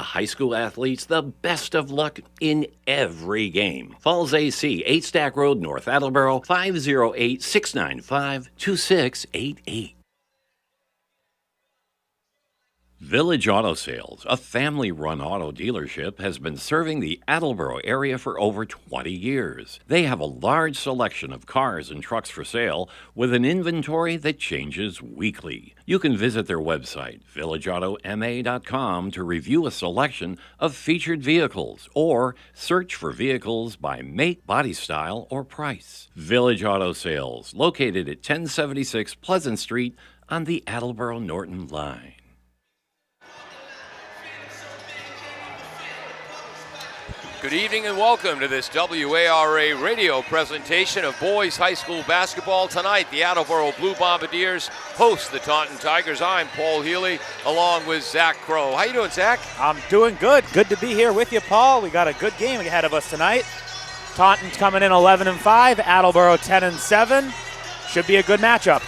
High school athletes the best of luck in every game. Falls AC, 8 Stack Road, North Attleboro, 508-695-2688. Village Auto Sales, a family-run auto dealership, has been serving the Attleboro area for over 20 years. They have a large selection of cars and trucks for sale with an inventory that changes weekly. You can visit their website, villageautomA.com, to review a selection of featured vehicles or search for vehicles by make, body style, or price. Village Auto Sales, located at 1076 Pleasant Street on the Attleboro-Norton line. Good evening and welcome to this WARA radio presentation of boys high school basketball. Tonight, the Attleboro Blue Bombardiers host the Taunton Tigers. I'm Paul Healy along with Zach Crow. How you doing, Zach? I'm doing good. Good to be here with you, Paul. We got a good game ahead of us tonight. Taunton's coming in 11-5, Attleboro 10-7. Should be a good matchup.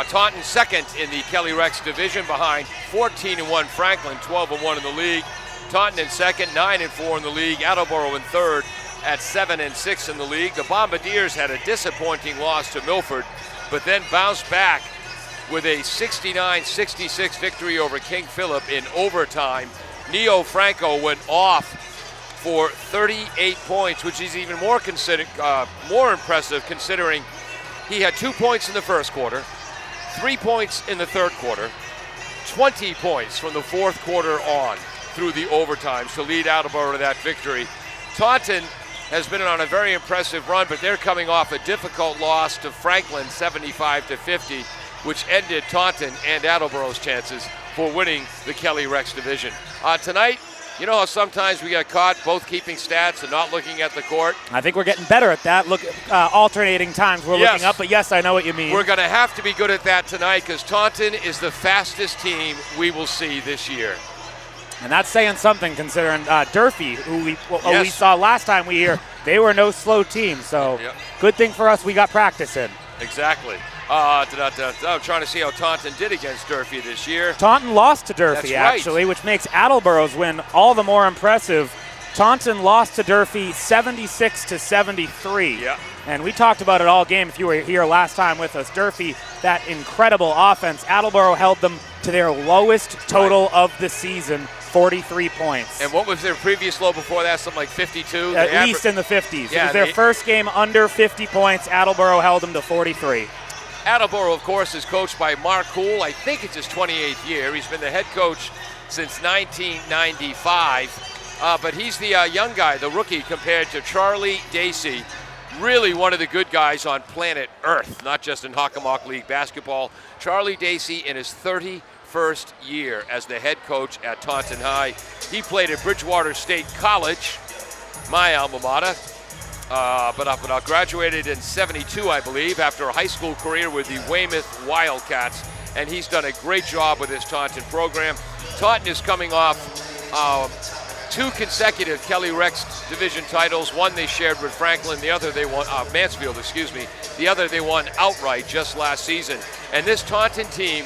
Taunton second in the Kelly Rex division behind 14-1 Franklin, 12-1 in the league. Taunton in second, 9-4 in the league. Attleboro in third at 7-6 in the league. The Bombardiers had a disappointing loss to Milford, but then bounced back with a 69-66 victory over King Philip in overtime. Neo Franco went off for 38 points, which is even more impressive considering he had 2 points in the first quarter, 3 points in the third quarter, 20 points from the fourth quarter on through the overtimes to lead Attleboro to that victory. Taunton has been on a very impressive run, but they're coming off a difficult loss to Franklin, 75-50, which ended Taunton and Attleboro's chances for winning the Kelly Rex division. Tonight, you know how sometimes we get caught both keeping stats and not looking at the court? I think we're getting better at that. Alternating times we're looking up, but yes, I know what you mean. We're going to have to be good at that tonight because Taunton is the fastest team we will see this year. And that's saying something considering Durfee, who we saw last time we here, they were no slow team. So Good thing for us we got practice in. Exactly. I'm trying to see how Taunton did against Durfee this year. Taunton lost to Durfee, actually, which makes Attleboro's win all the more impressive. Taunton lost to Durfee 76-73. Yeah. And we talked about it all game if you were here last time with us. Durfee, that incredible offense. Attleboro held them to their lowest total of the season, 43 points. And what was their previous low before that? Something like 52? At least in the 50s. Yeah, it was their first game under 50 points. Attleboro held them to 43. Attleboro, of course, is coached by Mark Kuhl. I think it's his 28th year. He's been the head coach since 1995. But he's the young guy, the rookie, compared to Charlie Dacey. Really one of the good guys on planet Earth, not just in Hockomock League basketball. Charlie Dacey in his 31st year as the head coach at Taunton High. He played at Bridgewater State College, my alma mater, but graduated in 72, I believe, after a high school career with the Weymouth Wildcats, and he's done a great job with his Taunton program. Taunton is coming off 2 consecutive Kelly Rex division titles. One they shared with Franklin, the other they won, Mansfield, excuse me. The other they won outright just last season. And this Taunton team,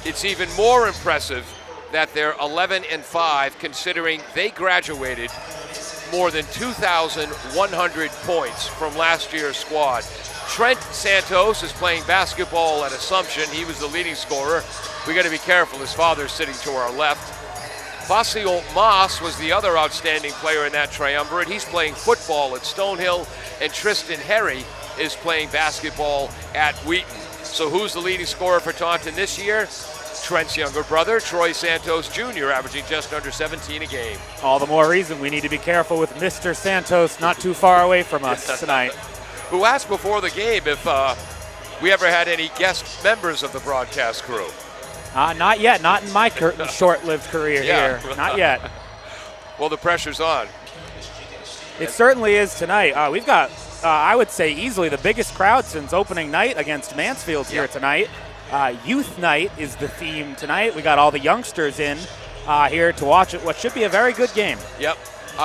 it's even more impressive that they're 11-5 considering they graduated more than 2,100 points from last year's squad. Trent Santos is playing basketball at Assumption. He was the leading scorer. We got to be careful. His father's sitting to our left. Basil Moss was the other outstanding player in that triumvirate. He's playing football at Stonehill, and Tristan Herry is playing basketball at Wheaton. So who's the leading scorer for Taunton this year? Trent's younger brother, Troy Santos Jr., averaging just under 17 a game. All the more reason we need to be careful with Mr. Santos not too far away from us tonight. Who asked before the game if we ever had any guest members of the broadcast crew. Not yet. Not in my short-lived career here. Not yet. Well, the pressure's on. It certainly is tonight. We've got, I would say, easily the biggest crowd since opening night against Mansfield here tonight. Youth night is the theme tonight. We got all the youngsters in here to watch it. What should be a very good game. Yep.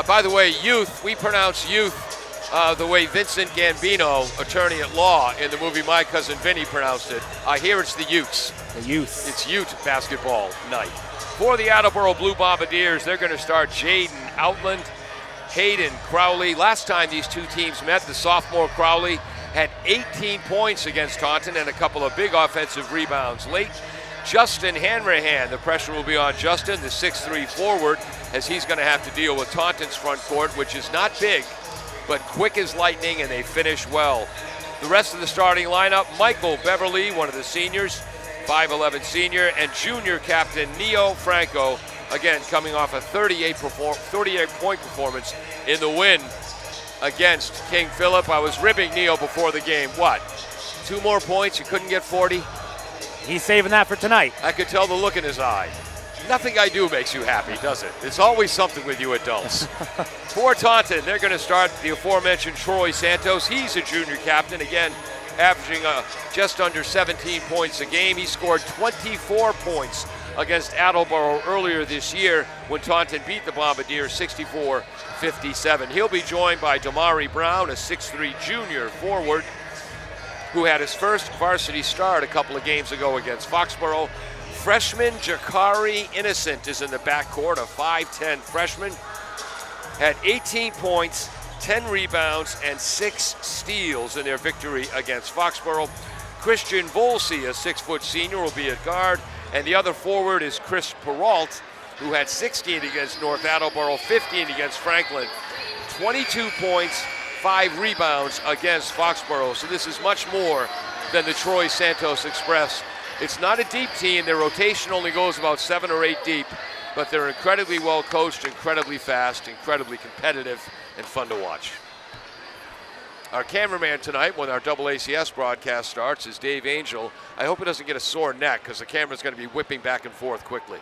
By the way, youth, we pronounce youth the way Vincent Gambino, attorney at law in the movie My Cousin Vinny, pronounced it. Here it's the Utes. The Utes. It's Ute basketball night. For the Attleboro Blue Bombardiers, they're going to start Jaden Outland, Hayden Crowley. Last time these two teams met, the sophomore Crowley had 18 points against Taunton and a couple of big offensive rebounds late. Justin Hanrahan, the pressure will be on Justin, the 6'3 forward, as he's going to have to deal with Taunton's front court, which is not big, but quick as lightning, and they finish well. The rest of the starting lineup, Michael Beverly, one of the seniors, 5'11 senior, and junior captain Neo Franco, again coming off a 38-point performance in the win against King Philip. I was ribbing Neo before the game. What? 2 more points? You couldn't get 40? He's saving that for tonight. I could tell the look in his eye. Nothing I do makes you happy, does it? It's always something with you adults. For Taunton, they're going to start the aforementioned Troy Santos. He's a junior captain, again, averaging just under 17 points a game. He scored 24 points against Attleboro earlier this year when Taunton beat the Bombardiers 64-57. He'll be joined by Damari Brown, a 6'3 junior forward, who had his first varsity start a couple of games ago against Foxborough. Freshman Jakari Innocent is in the backcourt, a 5'10 freshman. Had 18 points, 10 rebounds, and 6 steals in their victory against Foxborough. Christian Volsey, a 6-foot senior, will be at guard. And the other forward is Chris Peralt, who had 16 against North Attleboro, 15 against Franklin. 22 points, 5 rebounds against Foxborough. So this is much more than the Troy Santos Express. It's not a deep team. Their rotation only goes about 7 or 8 deep, but they're incredibly well coached, incredibly fast, incredibly competitive, and fun to watch. Our cameraman tonight, when our AACS broadcast starts, is Dave Angel. I hope he doesn't get a sore neck because the camera's going to be whipping back and forth quickly.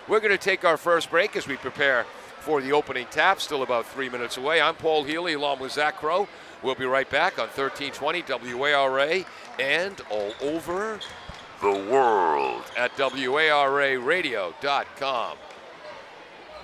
We're going to take our first break as we prepare for the opening tap, still about 3 minutes away. I'm Paul Healy along with Zach Crow. We'll be right back on 1320 WARA and all over the world at WARAradio.com.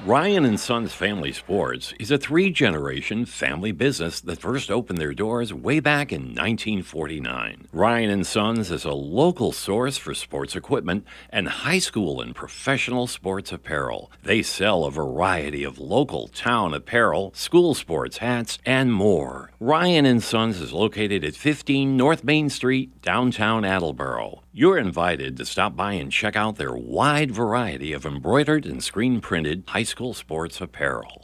Ryan & Sons Family Sports is a 3-generation family business that first opened their doors way back in 1949. Ryan & Sons is a local source for sports equipment and high school and professional sports apparel. They sell a variety of local town apparel, school sports hats, and more. Ryan & Sons is located at 15 North Main Street, downtown Attleboro. You're invited to stop by and check out their wide variety of embroidered and screen-printed high school sports apparel.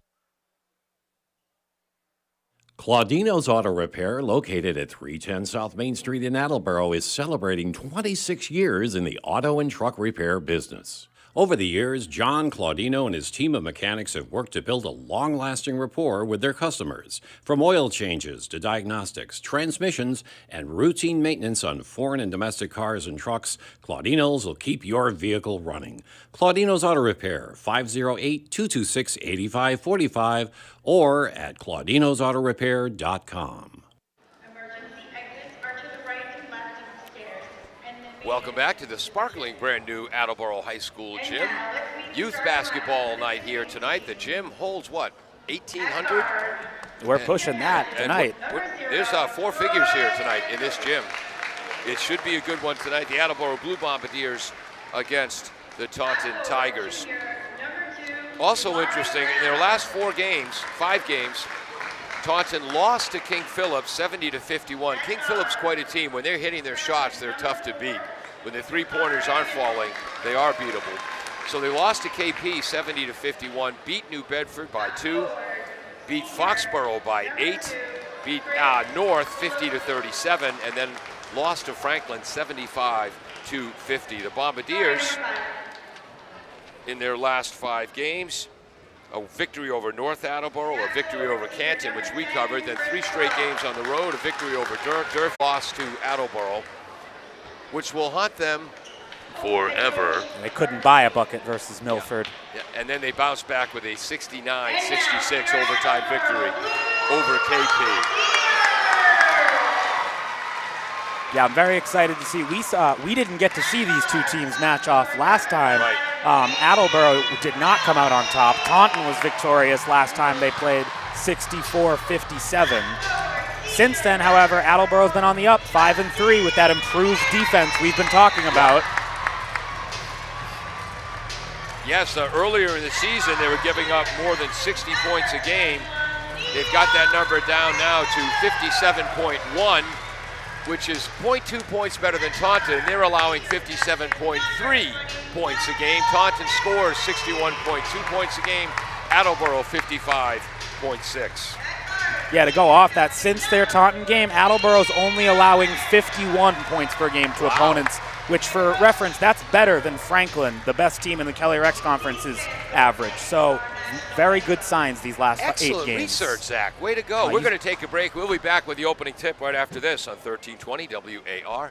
Claudino's Auto Repair, located at 310 South Main Street in Attleboro, is celebrating 26 years in the auto and truck repair business. Over the years, John Claudino and his team of mechanics have worked to build a long-lasting rapport with their customers. From oil changes to diagnostics, transmissions, and routine maintenance on foreign and domestic cars and trucks, Claudino's will keep your vehicle running. Claudino's Auto Repair, 508-226-8545 or at claudinosautorepair.com. Welcome back to the sparkling brand new Attleboro High School gym. Youth basketball night here tonight. The gym holds what, 1,800? We're pushing that tonight. There's 4 figures here tonight in this gym. It should be a good one tonight. The Attleboro Blue Bombardiers against the Taunton Tigers. Also interesting, in their last 5 games, Taunton lost to King Philip 70-51. King Philip's quite a team. When they're hitting their shots, they're tough to beat. When the 3-pointers aren't falling, they are beatable. So they lost to KP 70-51, beat New Bedford by 2, beat Foxborough by 8, beat North 50-37, and then lost to Franklin 75-50. The Bombardiers, in their last 5 games, a victory over North Attleboro, a victory over Canton, which we covered, then 3 straight games on the road, a victory over Durf, lost to Attleboro, which will haunt them forever. And they couldn't buy a bucket versus Milford. Yeah. And then they bounced back with a 69-66 overtime victory over KP. Yeah, I'm very excited to see. We didn't get to see these two teams match off last time. Right. Attleboro did not come out on top. Taunton was victorious last time they played 64-57. Since then, however, Attleboro's been on the up, 5-3 with that improved defense we've been talking about. Yes, earlier in the season they were giving up more than 60 points a game. They've got that number down now to 57.1, which is 0.2 points better than Taunton. They're allowing 57.3 points a game. Taunton scores 61.2 points a game. Attleboro 55.6. Yeah, to go off that, since their Taunton game, Attleboro's only allowing 51 points per game to opponents, which for reference, that's better than Franklin, the best team in the Kelly Rex Conference's average. So very good signs these last 8 games. Excellent research, Zach. Way to go. We're going to take a break. We'll be back with the opening tip right after this on 1320 WARA.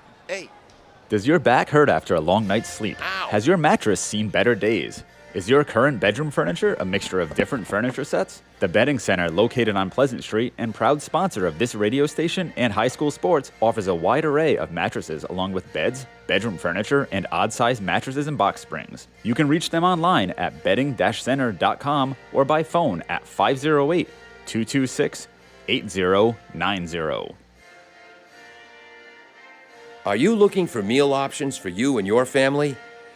Does your back hurt after a long night's sleep? Ow. Has your mattress seen better days? Is your current bedroom furniture a mixture of different furniture sets? The Bedding Center, located on Pleasant Street and proud sponsor of this radio station and high school sports, offers a wide array of mattresses along with beds, bedroom furniture, and odd-sized mattresses and box springs. You can reach them online at bedding-center.com or by phone at 508-226-8090. Are you looking for meal options for you and your family?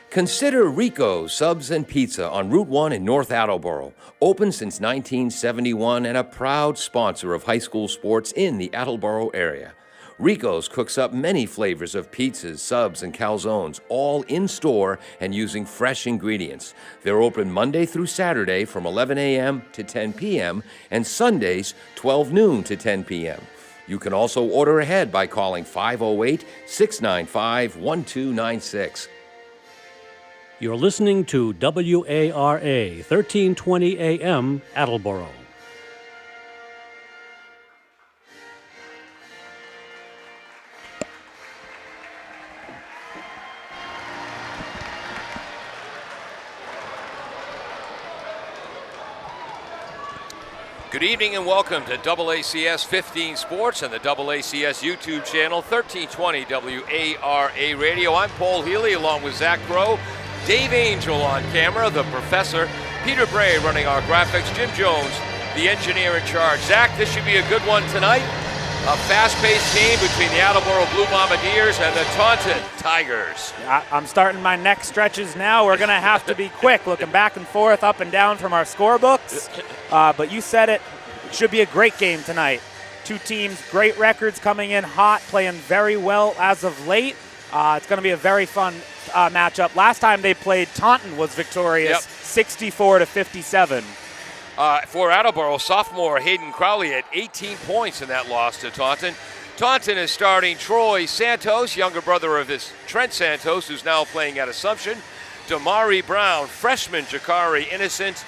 Consider Rico's Subs and Pizza on Route 1 in North Attleboro. Open since 1971 and a proud sponsor of high school sports in the Attleboro area. Rico's cooks up many flavors of pizzas, subs, and calzones, all in-store and using fresh ingredients. They're open Monday through Saturday from 11 a.m. to 10 p.m. and Sundays 12 noon to 10 p.m. You can also order ahead by calling 508-695-1296. You're listening to WARA 1320 AM Attleboro. Good evening and welcome to AACS 15 Sports and the AACS YouTube channel, 1320 WARA Radio. I'm Paul Healy along with Zach Crow, Dave Angel on camera, the professor, Peter Bray running our graphics, Jim Jones, the engineer in charge. Zach, this should be a good one tonight. A fast-paced game between the Attleboro Blue Bombardiers and the Taunton Tigers. I'm starting my neck stretches now. We're going to have to be quick, looking back and forth, up and down from our scorebooks. But you said it. It should be a great game tonight. Two teams, great records, coming in hot, playing very well as of late. It's going to be a very fun matchup. Last time they played, Taunton was victorious, 64-57. For Attleboro, sophomore Hayden Crowley had 18 points in that loss to Taunton. Taunton is starting Troy Santos, younger brother of his Trent Santos, who's now playing at Assumption. Damari Brown, freshman Jakari Innocent,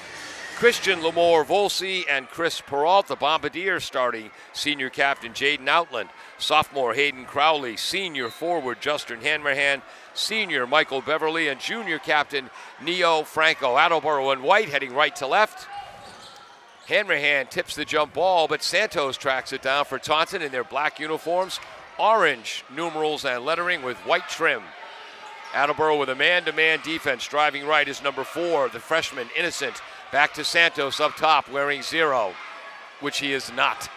Christian Lamore Volsi, and Chris Peralt. The Bombardiers starting senior captain Jaden Outland, sophomore Hayden Crowley, senior forward Justin Hanrahan, senior Michael Beverly, and junior captain Neo Franco. Attleboro and white heading right to left. Hanrahan tips the jump ball, but Santos tracks it down for Taunton in their black uniforms, orange numerals and lettering with white trim. Attleboro with a man-to-man defense. Driving right is number 4, the freshman Innocent. Back to Santos up top, wearing 0, which he is not.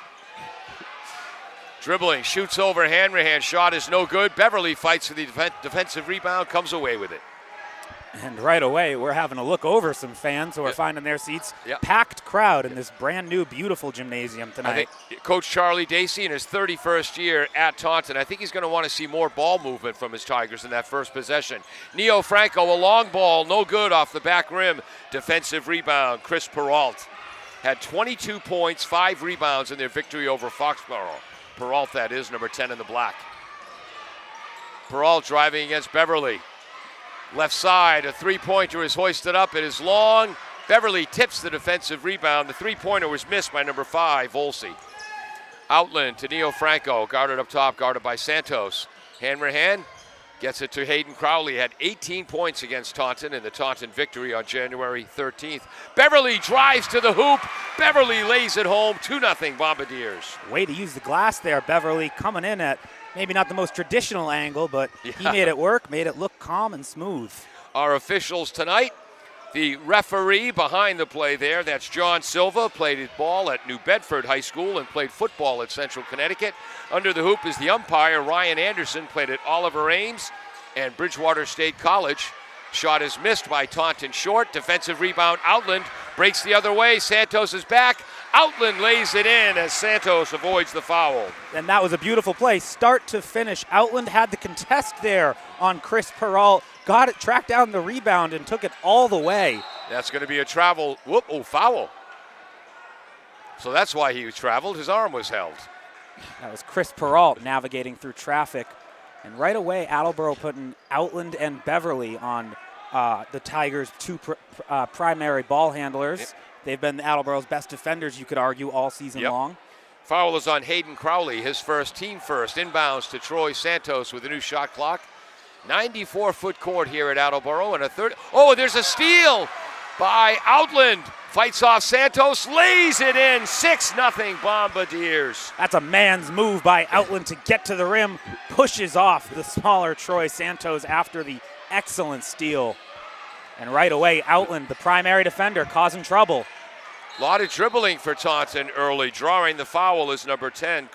Dribbling, shoots over Hanrahan. Shot is no good. Beverly fights for the defensive rebound, comes away with it. And right away, we're having to look over some fans who are finding their seats. Yep. Packed crowd in this brand new, beautiful gymnasium tonight. I think Coach Charlie Dacey in his 31st year at Taunton, I think he's going to want to see more ball movement from his Tigers in that first possession. Neo Franco, a long ball, no good off the back rim. Defensive rebound, Chris Peralt. Had 22 points, 5 rebounds in their victory over Foxborough. Peralt, that is, number 10 in the black. Peralt driving against Beverly. Left side, a three-pointer is hoisted up. It is long. Beverly tips the defensive rebound. The three-pointer was missed by number 5, Volsi. Outland to Neo Franco, guarded up top, guarded by Santos. Hanrahan gets it to Hayden Crowley. Had 18 points against Taunton in the Taunton victory on January 13th. Beverly drives to the hoop. Beverly lays it home, 2-0 Bombardiers. Way to use the glass there. Beverly coming in at maybe not the most traditional angle, but he made it work, made it look calm and smooth. Our officials tonight, the referee behind the play there, that's John Silva, played ball at New Bedford High School and played football at Central Connecticut. Under the hoop is the umpire, Ryan Anderson, played at Oliver Ames and Bridgewater State College. Shot is missed by Taunton short. Defensive rebound, Outland breaks the other way. Santos is back. Outland lays it in as Santos avoids the foul. And that was a beautiful play, start to finish. Outland had the contest there on Chris Peralt. Got it, tracked down the rebound, and took it all the way. That's going to be a travel, foul. So that's why he traveled. His arm was held. That was Chris Peralt navigating through traffic. And right away, Attleboro putting Outland and Beverly on the Tigers' two primary ball handlers. Yep. They've been Attleboro's best defenders, you could argue, all season long. Foul is on Hayden Crowley, his first, team first. Inbounds to Troy Santos with a new shot clock. 94-foot court here at Attleboro, and a third. Oh, there's a steal by Outland. Fights off Santos, lays it in. 6-0 Bombardiers. That's a man's move by Outland to get to the rim. Pushes off the smaller Troy Santos after the excellent steal. And right away, Outland, the primary defender, causing trouble. A lot of dribbling for Taunton early. Drawing the foul is number 10.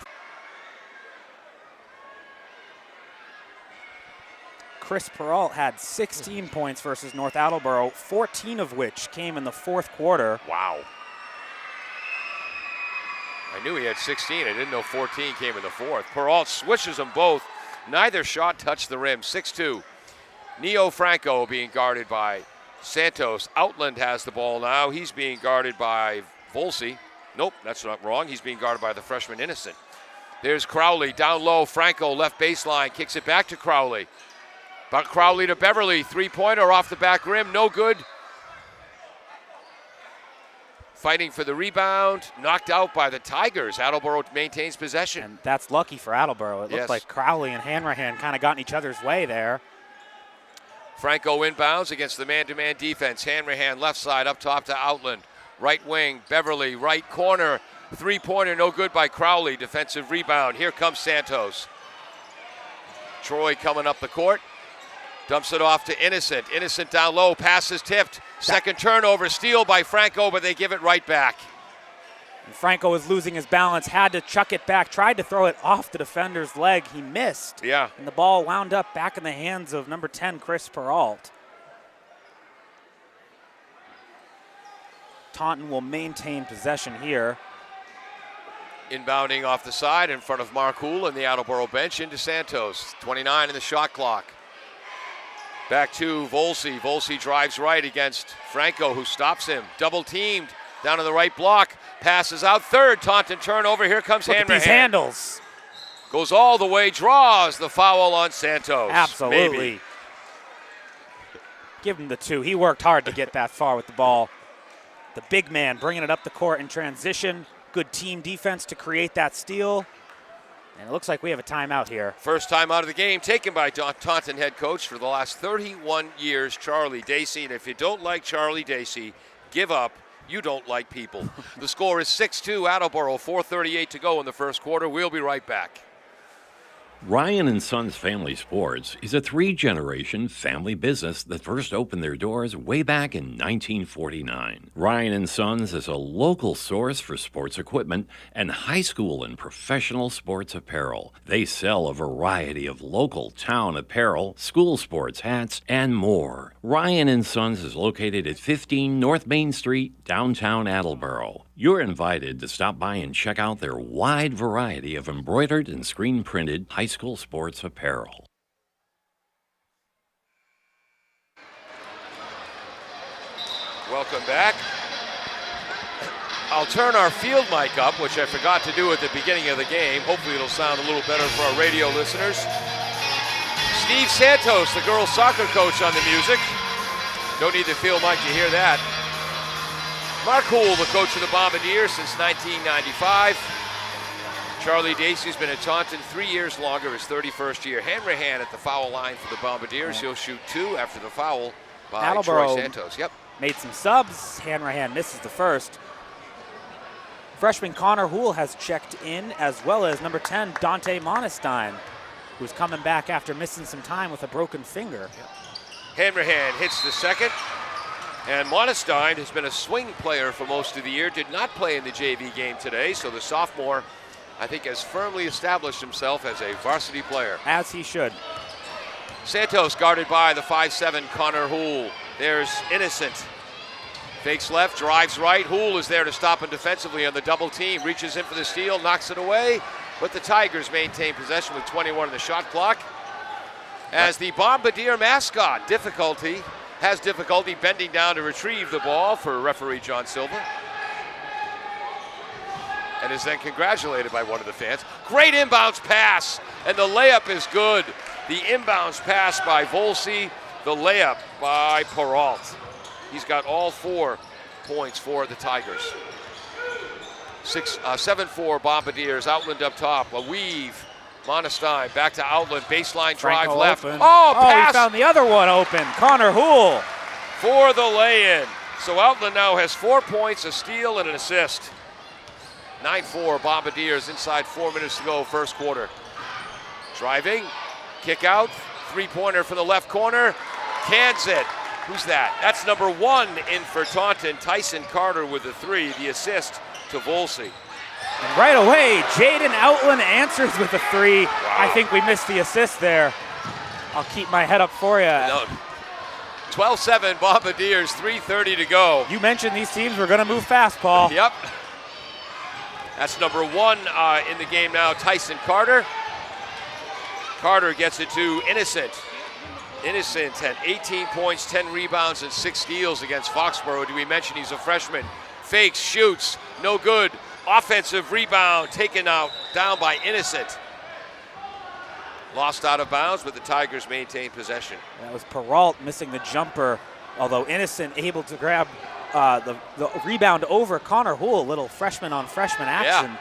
Chris Peralt had 16 points versus North Attleboro, 14 of which came in the fourth quarter. Wow. I knew he had 16. I didn't know 14 came in the fourth. Peralt switches them both. Neither shot touched the rim. 6-2. Neo Franco being guarded by Santos. Outland has the ball now. He's being guarded by Volsey. Nope, that's not wrong. He's being guarded by the freshman Innocent. There's Crowley down low. Franco left baseline, kicks it back to Crowley. But Crowley to Beverly. Three-pointer off the back rim. No good. Fighting for the rebound. Knocked out by the Tigers. Attleboro maintains possession. And that's lucky for Attleboro. It looked like Crowley and Hanrahan kind of got in each other's way there. Franco inbounds against the man-to-man defense. Hanrahan left side up top to Outland. Right wing, Beverly, right corner. Three-pointer, no good by Crowley. Defensive rebound. Here comes Santos. Troy coming up the court. Dumps it off to Innocent. Innocent down low. Pass is tipped. Second turnover. Steal by Franco, but they give it right back. And Franco was losing his balance. Had to chuck it back. Tried to throw it off the defender's leg. He missed. Yeah. And the ball wound up back in the hands of number 10, Chris Peralt. Taunton will maintain possession here. Inbounding off the side in front of Marcool and the Attleboro bench into Santos. 29 in the shot clock. Back to Volsey. Volsey drives right against Franco, who stops him. Double teamed down to the right block. Passes out third. Taunton turnover. Here comes Hanrahan. Look at these handles. Goes all the way. Draws the foul on Santos. Absolutely. Maybe. Give him the two. He worked hard to get that far with the ball. The big man bringing it up the court in transition. Good team defense to create that steal. And it looks like we have a timeout here. First timeout of the game taken by Taunton head coach for the last 31 years, Charlie Dacey. And if you don't like Charlie Dacey, give up. You don't like people. The score is 6-2 Attleboro, 4:38 to go in the first quarter. We'll be right back. Ryan and Sons Family Sports is a three-generation family business that first opened their doors way back in 1949. Ryan and Sons is a local source for sports equipment and high school and professional sports apparel. They sell a variety of local town apparel, school sports hats, and more. Ryan and Sons is located at 15 North Main Street, downtown Attleboro. You're invited to stop by and check out their wide variety of embroidered and screen-printed high school sports apparel. Welcome back. I'll turn our field mic up, which I forgot to do at the beginning of the game. Hopefully it'll sound a little better for our radio listeners. Steve Santos, the girls' soccer coach, on the music. Don't need the field mic to hear that. Mark Houle, the coach of the Bombardiers since 1995. Charlie Dacey's been at Taunton 3 years longer, his 31st year. Hanrahan at the foul line for the Bombardiers. He'll shoot two after the foul by Attleboro Troy Santos. Yep. Made some subs. Hanrahan misses the first. Freshman Connor Houle has checked in, as well as number 10, Dante Monestein, who's coming back after missing some time with a broken finger. Yep. Hanrahan hits the second. And Monestein has been a swing player for most of the year. Did not play in the JV game today, so the sophomore, I think, has firmly established himself as a varsity player. As he should. Santos guarded by the 5'7" Connor Houle. There's Innocent. Fakes left, drives right. Houle is there to stop him defensively on the double team. Reaches in for the steal, knocks it away. But the Tigers maintain possession with 21 on the shot clock. As the Bombardier mascot has difficulty bending down to retrieve the ball for referee John Silva. And is then congratulated by one of the fans. Great inbounds pass, and the layup is good. The inbounds pass by Volsi, the layup by Peralt. He's got all 4 points for the Tigers. 7-4 Bombardiers. Outland up top. A weave. Monestein back to Outland. Baseline drive Franco left. Open. Oh, pass! He found the other one open. Connor Houle. For the lay-in. So Outland now has 4 points, a steal, and an assist. 9-4 Bombardiers inside 4 minutes to go, first quarter. Driving. Kick out. 3-pointer from the left corner. Cans it. Who's that? That's number 1 in for Taunton. Tyson Carter with the 3, the assist to Volsi. And right away, Jaden Outland answers with a 3. Wow. I think we missed the assist there. I'll keep my head up for you. No. 12-7 Bombardiers, 3:30 to go. You mentioned these teams were going to move fast, Paul. Yep. That's number 1 in the game now, Tyson Carter. Carter gets it to Innocent. Innocent had 18 points, 10 rebounds, and 6 steals against Foxborough. Did we mention he's a freshman? Fakes, shoots, no good. Offensive rebound taken out, down by Innocent. Lost out of bounds, but the Tigers maintain possession. That was Peralt missing the jumper, although Innocent able to grab the rebound over Connor Houle. Little freshman on freshman action.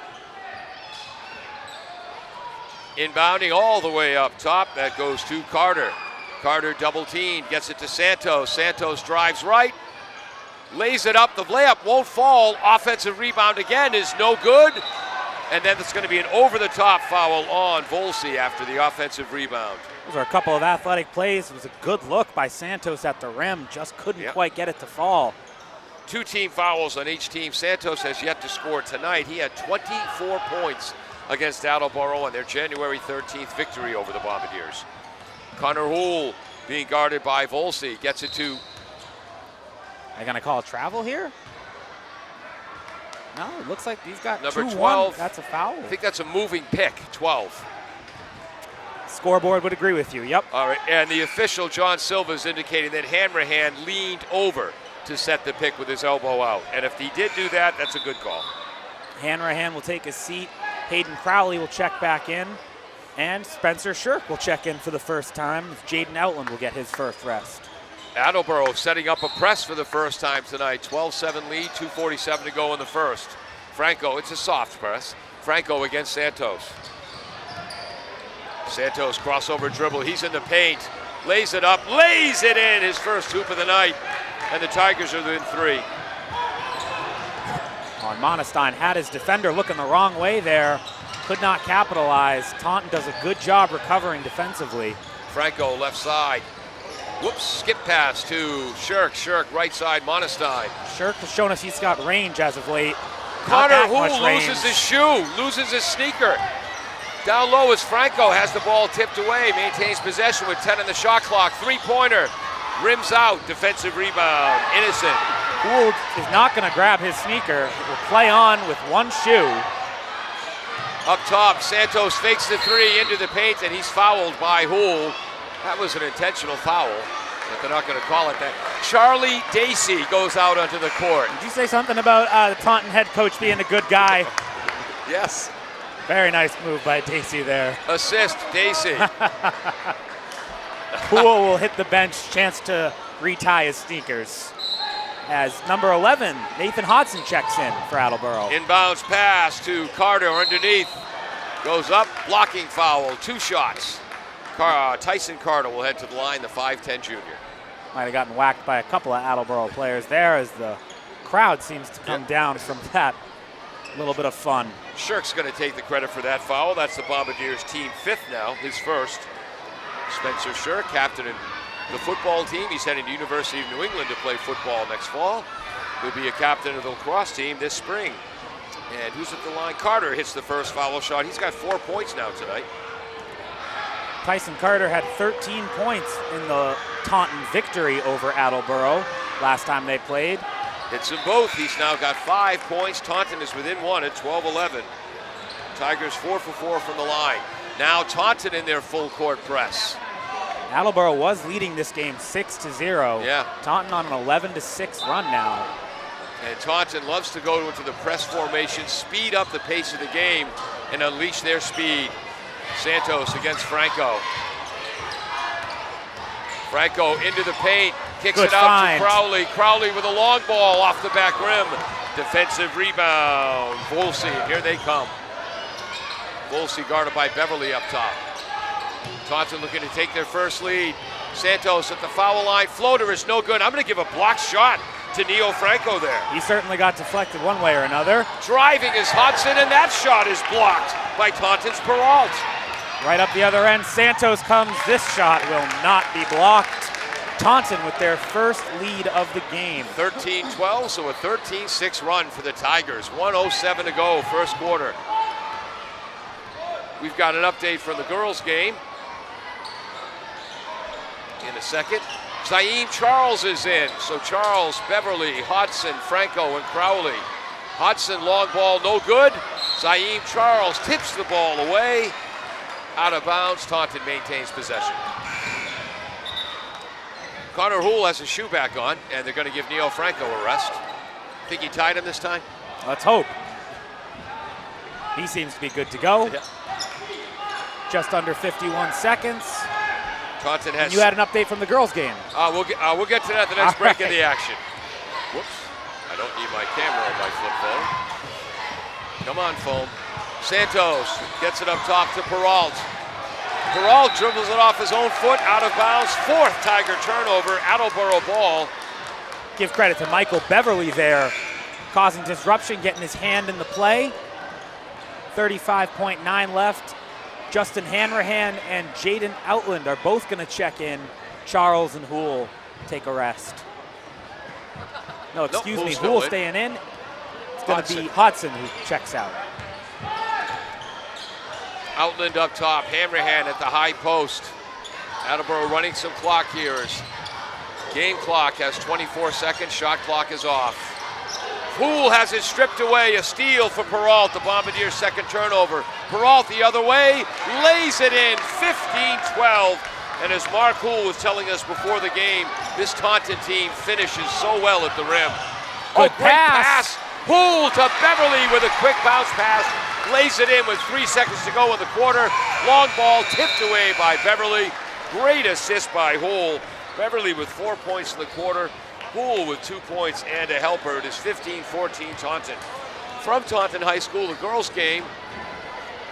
Yeah. Inbounding all the way up top, that goes to Carter. Carter double teamed, gets it to Santos. Santos drives right, lays it up. The layup won't fall. Offensive rebound again is no good. And then it's going to be an over-the-top foul on Volsi after the offensive rebound. Those are a couple of athletic plays. It was a good look by Santos at the rim. Just couldn't quite get it to fall. 2 team fouls on each team. Santos has yet to score tonight. He had 24 points against Attleboro on their January 13th victory over the Bombardiers. Connor Houle being guarded by Volsi. Gets it to... Are they going to call a travel here? No, it looks like he's got number 2-1. 12. That's a foul. I think that's a moving pick, 12. Scoreboard would agree with you, yep. All right, and the official, John Silva, is indicating that Hanrahan leaned over to set the pick with his elbow out. And if he did do that, that's a good call. Hanrahan will take his seat. Hayden Crowley will check back in. And Spencer Shirk will check in for the first time. Jaden Outland will get his first rest. Attleboro setting up a press for the first time tonight. 12-7 lead, 2:47 to go in the first. Franco, it's a soft press. Franco against Santos. Santos crossover dribble, he's in the paint. Lays it up, lays it in, his first hoop of the night. And the Tigers are within 3. Monestein had his defender looking the wrong way there. Could not capitalize. Taunton does a good job recovering defensively. Franco left side. Whoops, skip pass to Shirk. Shirk right side, Monestein. Shirk has shown us he's got range as of late. Connor Houle loses his shoe, loses his sneaker. Down low as Franco has the ball tipped away, maintains possession with 10 on the shot clock. 3-pointer, rims out, defensive rebound, Innocent. Houle is not going to grab his sneaker. Will play on with one shoe. Up top, Santos fakes the 3 into the paint, and he's fouled by Houle. That was an intentional foul, but they're not going to call it that. Charlie Dacey goes out onto the court. Did you say something about the Taunton head coach being a good guy? Yes. Very nice move by Dacey there. Assist, Dacey. Houle will hit the bench, chance to retie his sneakers. As number 11, Nathan Hodson checks in for Attleboro. Inbounds pass to Carter underneath. Goes up, blocking foul, 2 shots. Tyson Carter will head to the line, the 5'10 junior. Might have gotten whacked by a couple of Attleboro players there as the crowd seems to come down from that little bit of fun. Shirk's going to take the credit for that foul. That's the Bombardiers team 5th now, his first. Spencer Shirk, captain of the football team. He's heading to University of New England to play football next fall. He'll be a captain of the lacrosse team this spring. And who's at the line? Carter hits the first foul shot. He's got 4 points now tonight. Kyson Carter had 13 points in the Taunton victory over Attleboro last time they played. Hits them both. He's now got 5 points. Taunton is within one at 12-11. Tigers 4 for 4 from the line. Now Taunton in their full court press. Attleboro was leading this game 6-0. Yeah. Taunton on an 11-6 run now. And Taunton loves to go into the press formation, speed up the pace of the game, and unleash their speed. Santos against Franco. Franco into the paint, kicks Good it out find. to Crowley. Crowley with a long ball off the back rim. Defensive rebound. Volsey, here they come. Volsey guarded by Beverly up top. Taunton looking to take their first lead. Santos at the foul line. Floater is no good. I'm going to give a block shot to Neo Franco there. He certainly got deflected one way or another. Driving is Hudson, and that shot is blocked by Taunton's Peralt. Right up the other end, Santos comes. This shot will not be blocked. Taunton with their first lead of the game. 13-12, so a 13-6 run for the Tigers. 1:07 to go, first quarter. We've got an update from the girls' game. In a second, Zaim Charles is in. So Charles, Beverly, Hodson, Franco, and Crowley. Hodson, long ball, no good. Zaim Charles tips the ball away. Out of bounds, Taunton maintains possession. Connor Houle has his shoe back on, and they're going to give Neo Franco a rest. Think he tied him this time? Let's hope. He seems to be good to go. Yeah. Just under 51 seconds. Taunton has. And you had an update from the girls' game. We'll get to that the next All break right. of the action. Whoops. I don't need my camera on my flip phone. Come on, phone. Santos gets it up top to Peralt. Peralt dribbles it off his own foot, out of bounds. Fourth Tiger turnover, Attleboro ball. Give credit to Michael Beverly there, causing disruption, getting his hand in the play. 35.9 left. Justin Hanrahan and Jaden Outland are both going to check in. Charles and Houle take a rest. No, excuse me, Houle's still Houle in. staying in. It's going to be Hodson. Hodson who checks out. Outland up top, Hanrahan at the high post. Attleboro running some clock here. Game clock has 24 seconds, shot clock is off. Houle has it stripped away, a steal for Peralt, the Bombardiers' second turnover. Peralt the other way, lays it in, 15-12. And as Mark Houle was telling us before the game, this Taunton team finishes so well at the rim. Good Great pass. Houle to Beverly with a quick bounce pass. Lays it in with 3 seconds to go in the quarter. Long ball tipped away by Beverly. Great assist by Houle. Beverly with 4 points in the quarter. Houle with 2 points and a helper. It is 15-14 Taunton. From Taunton High School, the girls' game,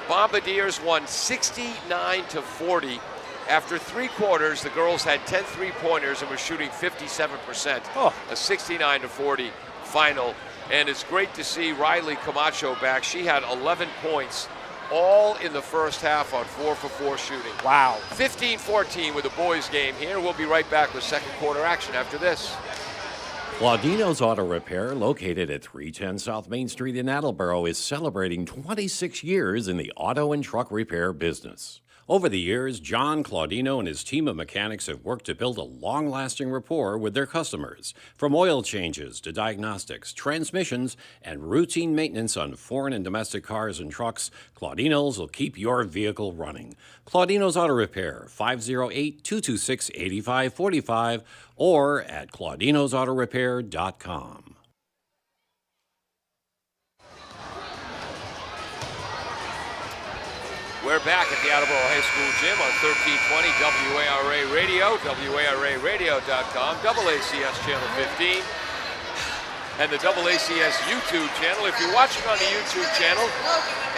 Bombardiers won 69-40. After 3 quarters, the girls had 10 three-pointers and were shooting 57%. Oh. A 69-40 final. And it's great to see Riley Camacho back. She had 11 points, all in the first half on 4 for 4 shooting. Wow. 15-14 with the boys' game here. We'll be right back with second quarter action after this. Claudino's Auto Repair, located at 310 South Main Street in Attleboro, is celebrating 26 years in the auto and truck repair business. Over the years, John Claudino and his team of mechanics have worked to build a long-lasting rapport with their customers. From oil changes to diagnostics, transmissions, and routine maintenance on foreign and domestic cars and trucks, Claudino's will keep your vehicle running. Claudino's Auto Repair, 508-226-8545, or at claudinosautorepair.com. We're back at the Attleboro High School Gym on 1320 WARA Radio, WARAradio.com, AACS Channel 15, and the AACS YouTube channel. If you're watching on the YouTube channel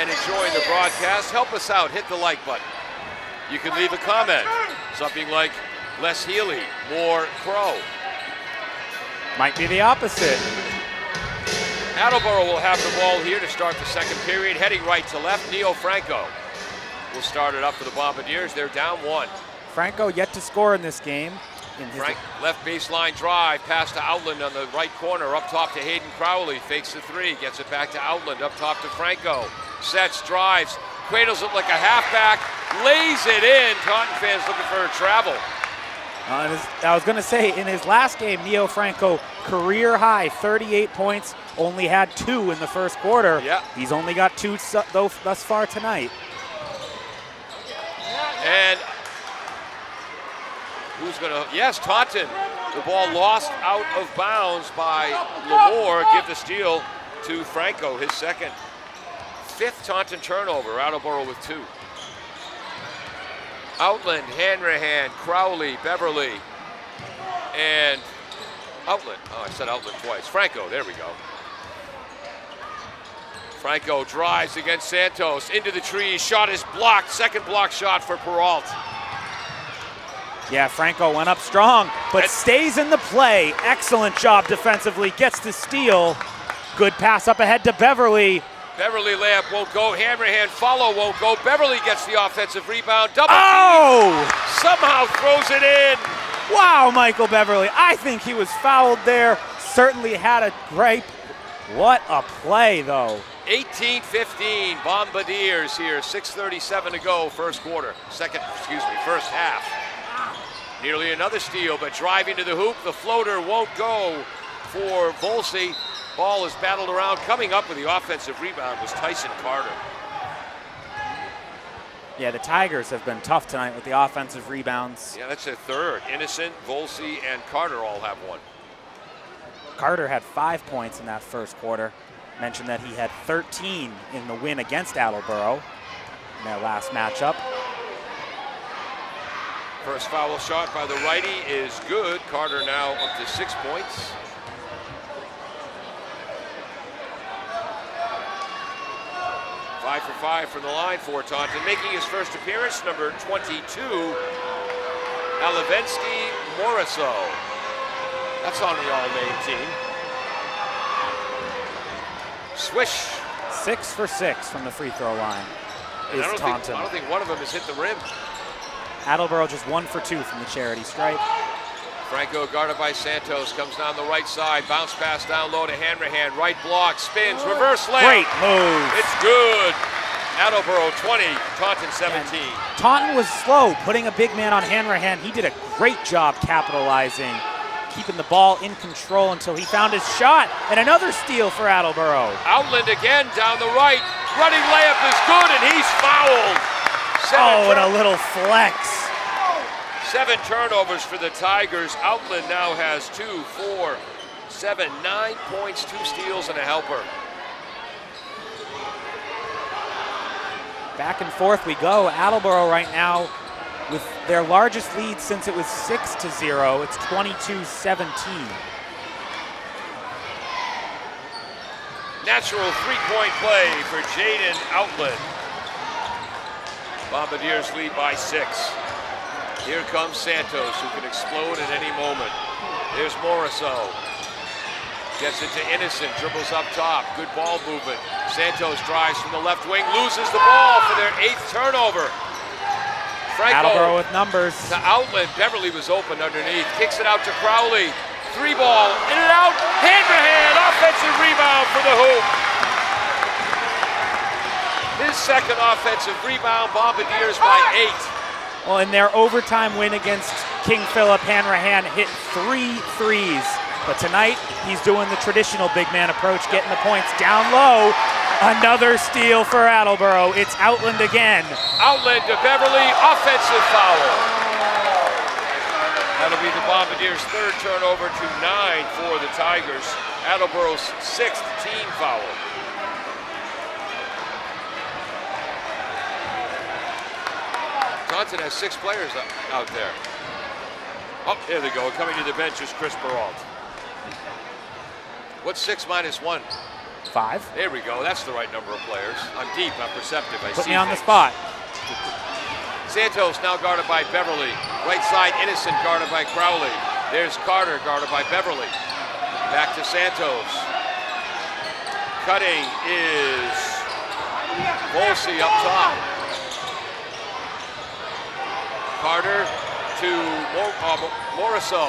and enjoying the broadcast, help us out. Hit the like button. You can leave a comment. Something like, less Healy, more Crow. Might be the opposite. Attleboro will have the ball here to start the second period. Heading right to left, Neo Franco will start it up for the Bombardiers. They're down 1. Franco yet to score in this game. Frank, left baseline drive, pass to Outland on the right corner, up top to Hayden Crowley, fakes the 3, gets it back to Outland, up top to Franco, sets, drives, cradles it like a halfback, lays it in. Taunton fans looking for a travel. I was going to say, in his last game, Neo Franco, career high, 38 points, only had 2 in the first quarter. Yeah. He's only got 2 thus far tonight. And who's going to, yes, Taunton. The ball lost out of bounds by Lamore. Give the steal to Franco, his second. 5th Taunton turnover, Attleboro with 2. Outland, Hanrahan, Crowley, Beverly, and Outland. Oh, I said Outland twice. Franco, there we go. Franco drives against Santos, into the trees, shot is blocked. Second block shot for Peralt. Yeah, Franco went up strong, but stays in the play. Excellent job defensively, gets the steal. Good pass up ahead to Beverly. Beverly layup won't go. Hanrahan follow won't go. Beverly gets the offensive rebound. Double Oh! somehow throws it in. Wow, Michael Beverly. I think he was fouled there. Certainly had a gripe. What a play, though. 18-15, Bombardiers here. 6:37 to go, first half. Nearly another steal, but driving to the hoop. The floater won't go for Volsey. Ball is battled around. Coming up with the offensive rebound was Tyson Carter. Yeah, the Tigers have been tough tonight with the offensive rebounds. Yeah, that's their third. Innocent, Volsey, and Carter all have one. Carter had 5 points in that first quarter. Mentioned that he had 13 in the win against Attleboro in their last matchup. First foul shot by the righty is good. Carter now up to 6 points. Five for 5 from the line for Taunton. Making his first appearance, number 22, Alevensky Moriso. That's on the all-name team. Swish. 6 for 6 from the free throw line is Taunton. I don't think one of them has hit the rim. Attleboro just 1 for 2 from the charity stripe. Franco guarded by Santos, comes down the right side, bounce pass down low to Hanrahan, right block, spins, reverse layup. Great move. It's good. Attleboro 20, Taunton 17. And Taunton was slow, putting a big man on Hanrahan. He did a great job capitalizing, keeping the ball in control until he found his shot. And another steal for Attleboro. Outland again down the right. Running layup is good, and he's fouled. And a little flex. 7 turnovers for the Tigers. Outland now has 2, 4, 7, 9 points, 2 steals, and a helper. Back and forth we go. Attleboro right now with their largest lead since it was 6-0. It's 22-17. Natural three-point play for Jaden Outland. Bombardiers lead by 6. Here comes Santos, who can explode at any moment. There's Moriso. Gets it to Innocent, dribbles up top. Good ball movement. Santos drives from the left wing, loses the ball for their 8th turnover. Franco Attleboro with numbers. to Outland. Beverly was open underneath. Kicks it out to Crowley. 3 ball, in and out. Hand-to-hand, offensive rebound for the hoop. His second offensive rebound, Bombardiers by 8. Well, in their overtime win against King Philip, Hanrahan hit 3 threes. But tonight, he's doing the traditional big man approach, getting the points down low. Another steal for Attleboro. It's Outland again. Outland to Beverly, offensive foul. That'll be the Bombardiers' 3rd turnover to 9 for the Tigers. Attleboro's 6th team foul. Taunton has 6 players out there. Oh, there they go. Coming to the bench is Chris Peralt. What's 6 minus 1? 5. There we go. That's the right number of players. I'm deep. I'm perceptive. I Put see me on the things. spot. Santos now guarded by Beverly. Right side, Innocent guarded by Crowley. There's Carter guarded by Beverly. Back to Santos. Cutting is Volsey up top. Carter to Moriso.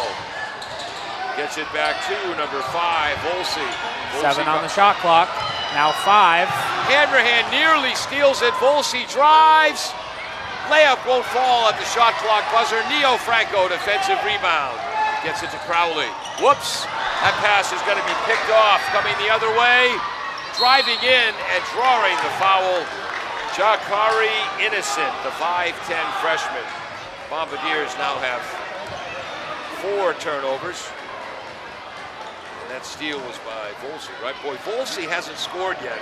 Gets it back to number 5, Volsey. 7 on the shot clock. Now 5. Hanrahan nearly steals it. Volsey drives. Layup won't fall at the shot clock buzzer. Neo Franco, defensive rebound. Gets it to Crowley. Whoops. That pass is going to be picked off. Coming the other way. Driving in and drawing the foul. Jakari Innocent, the 5'10 freshman. Bombardiers now have 4 turnovers. And that steal was by Volsey, right? Boy, Volsey hasn't scored yet.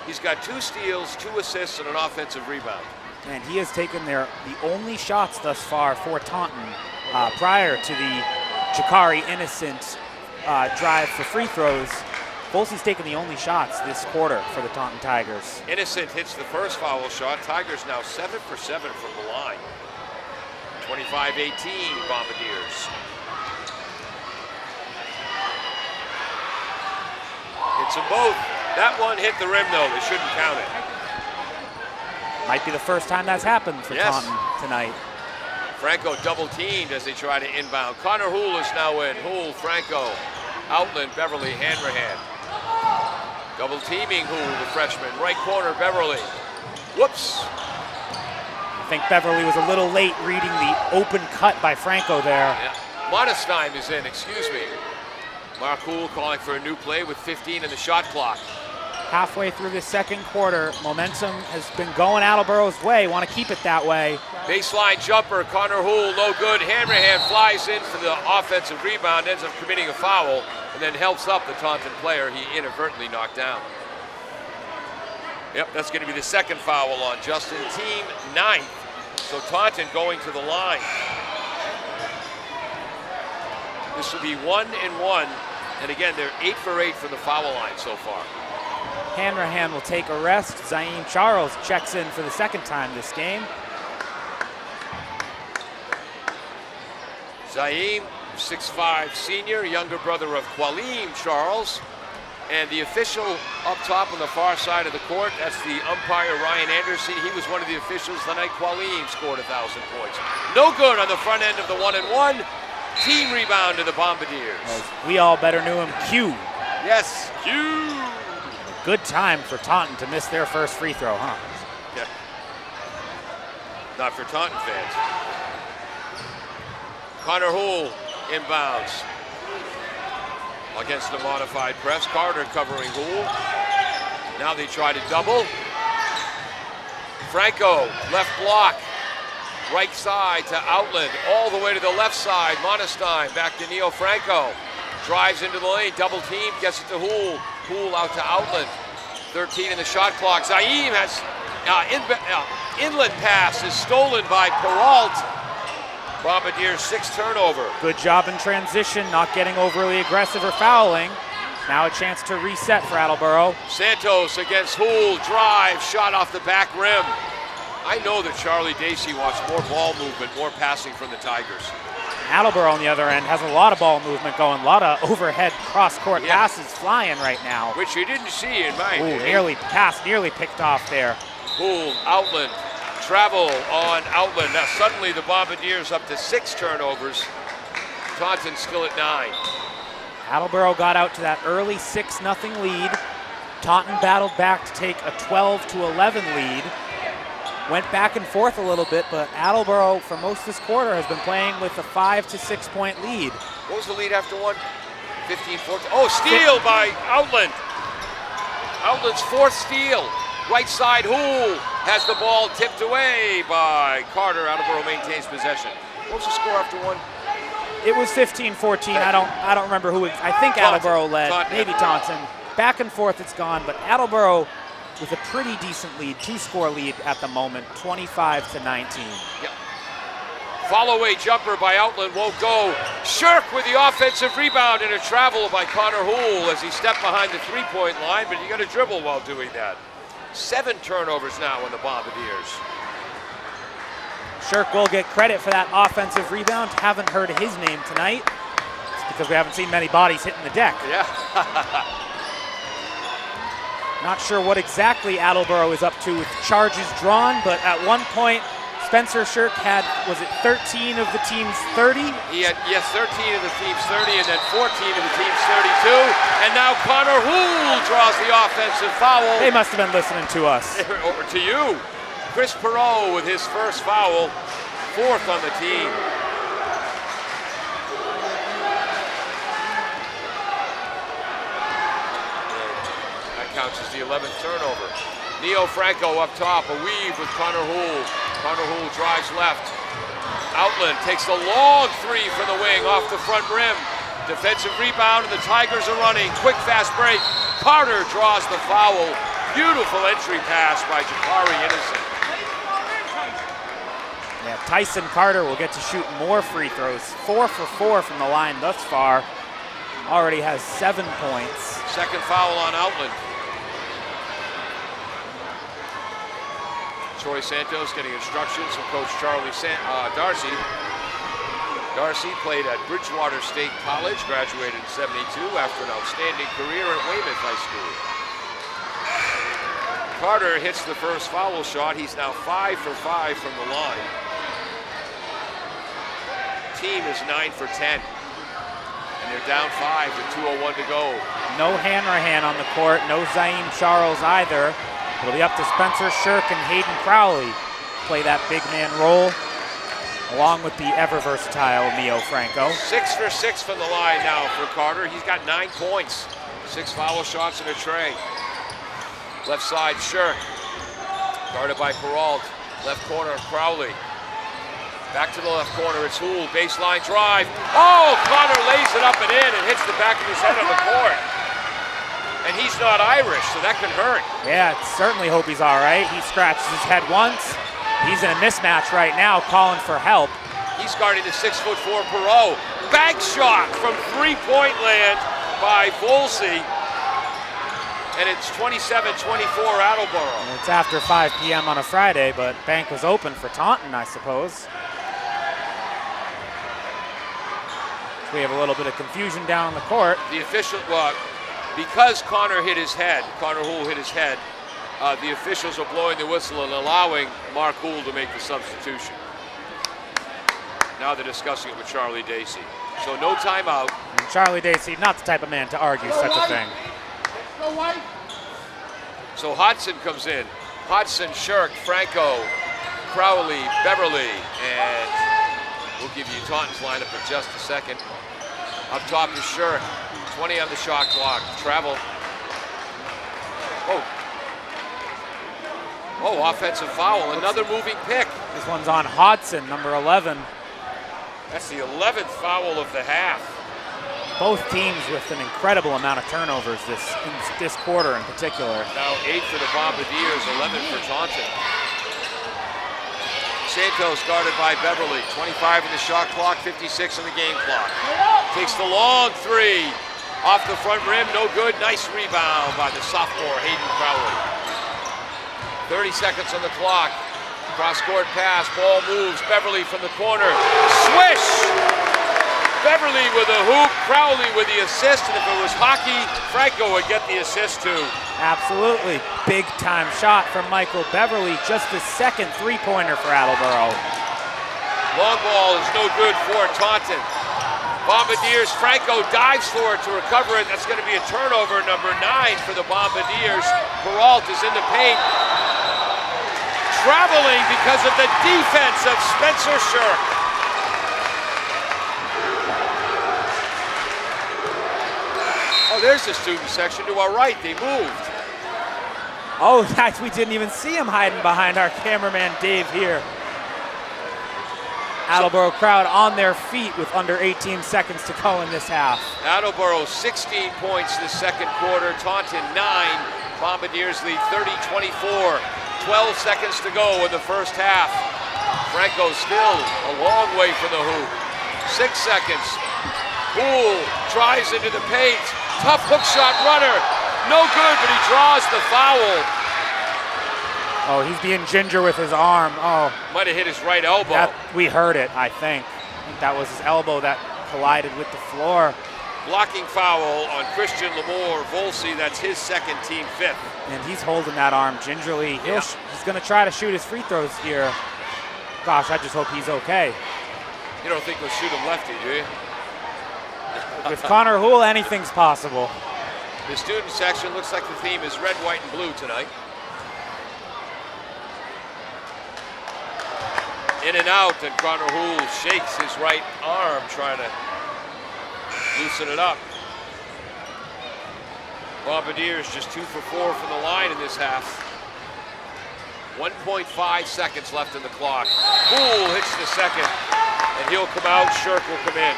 He's got 2 steals, 2 assists, and an offensive rebound. And he has taken the only shots thus far for Taunton prior to the Jakari Innocent drive for free throws. Volsey's taken the only shots this quarter for the Taunton Tigers. Innocent hits the first foul shot. Tigers now 7 for 7 from the line. 25-18 Bombardiers. Hits them both. That one hit the rim though. They shouldn't count it. Might be the first time that's happened for Taunton tonight. Franco double teamed as they try to inbound. Connor Houle is now in. Houle, Franco, Outland, Beverly, Hanrahan. Double teaming Houle, the freshman. Right corner, Beverly. Whoops. I think Beverly was a little late reading the open cut by Franco there. Yeah. Modestein is in, excuse me. Mark Houle calling for a new play with 15 in the shot clock. Halfway through the second quarter, momentum has been going Attleboro's way. Want to keep it that way. Baseline jumper, Connor Houle, no good. Hanrahan flies in for the offensive rebound, ends up committing a foul, and then helps up the Taunton player he inadvertently knocked down. Yep, that's going to be the second foul on Justin. Team 9th. So Taunton going to the line. This will be 1-1, and again, they're 8 for 8 from the foul line so far. Hanrahan will take a rest. Zaim Charles checks in for the second time this game. Zaim, 6'5" senior, younger brother of Qualeem Charles. And the official up top on the far side of the court, that's the umpire Ryan Anderson. He was one of the officials the night Qualeem scored 1,000 points. No good on the front end of the 1-1. Team rebound to the Bombardiers. As we all better knew him, Q. Yes, Q. Good time for Taunton to miss their first free throw, huh? Yeah. Not for Taunton fans. Connor Houle inbounds. Against the modified press. Carter covering Houle. Now they try to double. Franco, left block. Right side to Outland. All the way to the left side. Modestein back to Neo Franco. Drives into the lane. Double team. Gets it to Houle. Houle out to Outland. 13 in the shot clock. Zaim has inlet pass is stolen by Peralt. Bombardiers 6 turnover. Good job in transition, not getting overly aggressive or fouling. Now a chance to reset for Attleboro. Santos against Houle, drive, shot off the back rim. I know that Charlie Dacey wants more ball movement, more passing from the Tigers. Attleboro on the other end has a lot of ball movement going, a lot of overhead cross-court passes flying right now. Which you didn't see in my day. Nearly picked off there. Houle, Outland, travel on Outland. Now suddenly the Bombardiers up to 6 turnovers. Taunton still at 9. Attleboro got out to that early 6-0 lead. Taunton battled back to take a 12-11 lead. Went back and forth a little bit, but Attleboro for most of this quarter has been playing with a 5 to 6 point lead. What was the lead after one? 15-14. Oh, steal by Outland. Outland's 4th steal. Right side, Houle has the ball tipped away by Carter. Attleboro maintains possession. What was the score after one? It was 15-14. I don't remember who. I think Attleboro led. Maybe Taunton. Back and forth it's gone, but Attleboro with a pretty decent lead, 2-score lead at the moment, 25-19. Yep. Follow-away jumper by Outland won't go. Shirk with the offensive rebound and a travel by Connor Houle as he stepped behind the three-point line, but you got to dribble while doing that. 7 turnovers now in the Bombardiers. Shirk will get credit for that offensive rebound. Haven't heard his name tonight. It's because we haven't seen many bodies hitting the deck. Yeah. Not sure what exactly Attleboro is up to with charges drawn, but at one point, Spencer Shirk had, was it 13 of the team's 30? He had, yes, 13 of the team's 30 and then 14 of the team's 32. And now Connor Houle draws the offensive foul. They must have been listening to us. Over to you. Chris Perot with his first foul, 4th on the team. That counts as the 11th turnover. Neo Franco up top, a weave with Connor Houle. Connor Houle drives left. Outland takes the long 3 from the wing off the front rim. Defensive rebound, and the Tigers are running. Quick, fast break. Carter draws the foul. Beautiful entry pass by Jakari Innocent. Yeah, Tyson Carter will get to shoot more free throws. 4 for 4 from the line thus far. Already has 7 points. Second foul on Outland. Troy Santos getting instructions from Coach Charlie Darcy. Darcy played at Bridgewater State College, graduated in '72 after an outstanding career at Weymouth High School. Carter hits the first foul shot. He's now 5 for 5 from the line. Team is 9 for 10. And they're down 5 with 2:01 to go. No Hanrahan on the court, no Zayn Charles either. It'll be up to Spencer Shirk and Hayden Crowley to play that big man role, along with the ever versatile Neo Franco. 6 for 6 from the line now for Carter. He's got 9 points. 6 foul shots in a tray. Left side, Shirk. Guarded by Peralt. Left corner, Crowley. Back to the left corner, it's Houle. Baseline drive. Oh, Connor lays it up and in and hits the back of his head on the court. And he's not Irish, so that can hurt. Yeah, certainly hope he's all right. He scratches his head once. He's in a mismatch right now, calling for help. He's guarding the 6'4" Perot. Bank shot from 3-point land by Volsey. And it's 27-24 Attleboro. And it's after 5 p.m. on a Friday, but bank was open for Taunton, I suppose. We have a little bit of confusion down on the court. The official, because Connor hit his head, Connor Houle hit his head, the officials are blowing the whistle and allowing Mark Houle to make the substitution. Now they're discussing it with Charlie Dacey. So no timeout. And Charlie Dacey, not the type of man to argue such a thing. So Hodson comes in. Hodson, Shirk, Franco, Crowley, Beverly, and we'll give you Taunton's lineup in just a second. Up top is Shirk. 20 on the shot clock. Travel. Oh, offensive foul. Another moving pick. This one's on Hodson, number 11. That's the 11th foul of the half. Both teams with an incredible amount of turnovers this quarter in particular. Now 8 for the Bombardiers, 11 for Taunton. Santos guarded by Beverly. 25 in the shot clock, 56 on the game clock. Takes the long 3. Off the front rim, no good. Nice rebound by the sophomore, Hayden Crowley. 30 seconds on the clock. Cross-court pass, ball moves. Beverly from the corner. Swish! Beverly with a hoop, Crowley with the assist, and if it was hockey, Franco would get the assist too. Absolutely. Big-time shot from Michael Beverly. Just the second three-pointer for Attleboro. Long ball is no good for Taunton. Bombardiers, Franco dives for it to recover it. That's going to be a turnover, number 9 for the Bombardiers. Peralt is in the paint. Traveling because of the defense of Spencer Shirk. Oh, there's the student section to our right. They moved. Oh, we didn't even see him hiding behind our cameraman Dave here. Attleboro crowd on their feet with under 18 seconds to go in this half. Attleboro 16 points this second quarter. Taunton 9. Bombardiers lead 30-24. 12 seconds to go in the first half. Franco still a long way from the hoop. 6 seconds. Houle tries into the paint. Tough hook shot runner. No good, but he draws the foul. Oh, he's being ginger with his arm. Oh. Might have hit his right elbow. We heard it, I think. I think that was his elbow that collided with the floor. Blocking foul on Christian Lamore Volsey. That's his second, team 5th. And he's holding that arm gingerly. He's going to try to shoot his free throws here. Gosh, I just hope he's okay. You don't think he'll shoot him lefty, do you? With Connor Houle, anything's possible. The student section looks like the theme is red, white, and blue tonight. In and out, and Connor Houle shakes his right arm, trying to loosen it up. Bombardiers just 2 for 4 from the line in this half. 1.5 seconds left in the clock. Houle hits the second, and he'll come out. Shirk will come in.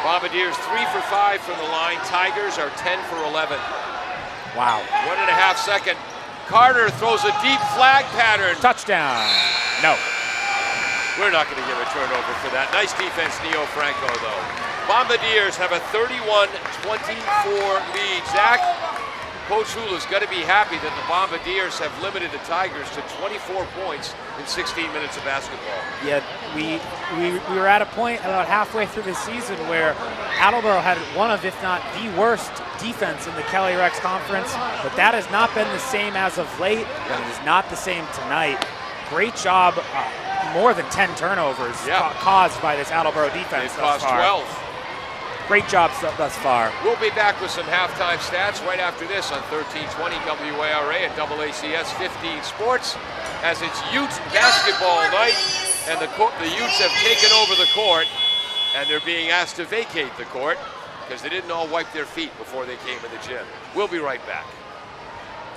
Bombardiers 3 for 5 from the line. Tigers are 10 for 11. Wow. 1.5 second. Carter throws a deep flag pattern. Touchdown. No. We're not going to give a turnover for that. Nice defense, Neo Franco, though. Bombardiers have a 31-24 lead. Zach, Coach Hula's got to be happy that the Bombardiers have limited the Tigers to 24 points in 16 minutes of basketball. Yeah, we were at a point about halfway through the season where Attleboro had one of, if not the worst defense in the Kelly Rex Conference, but that has not been the same as of late, and it is not the same tonight. Great job, more than 10 turnovers caused by this Attleboro defense thus far. 12. Great job thus far. We'll be back with some halftime stats right after this on 1320 WARA and AACS 15 Sports, as it's Ute basketball night, and the Utes have taken over the court, and they're being asked to vacate the court because they didn't all wipe their feet before they came in the gym. We'll be right back.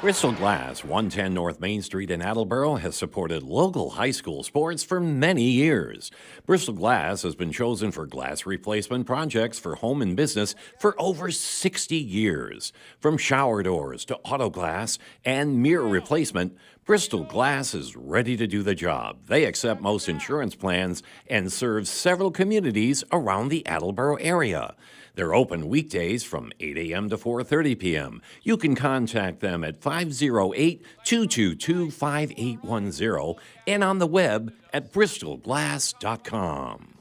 Bristol Glass, 110 North Main Street in Attleboro, has supported local high school sports for many years. Bristol Glass has been chosen for glass replacement projects for home and business for over 60 years. From shower doors to auto glass and mirror replacement, Bristol Glass is ready to do the job. They accept most insurance plans and serve several communities around the Attleboro area. They're open weekdays from 8 a.m. to 4:30 p.m. You can contact them at 508-222-5810 and on the web at bristolglass.com.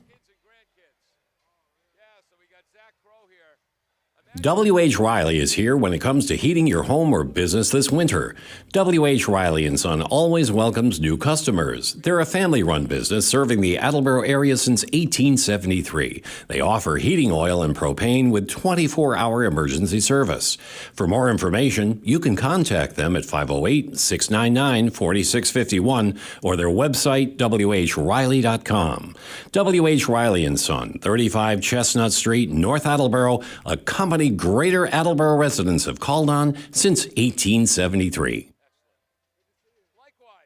W.H. Riley is here when it comes to heating your home or business this winter. W.H. Riley & Son always welcomes new customers. They're a family-run business serving the Attleboro area since 1873. They offer heating oil and propane with 24-hour emergency service. For more information, you can contact them at 508-699-4651 or their website, whriley.com. W.H. Riley & Son, 35 Chestnut Street, North Attleboro, a company Greater Attleboro residents have called on since 1873.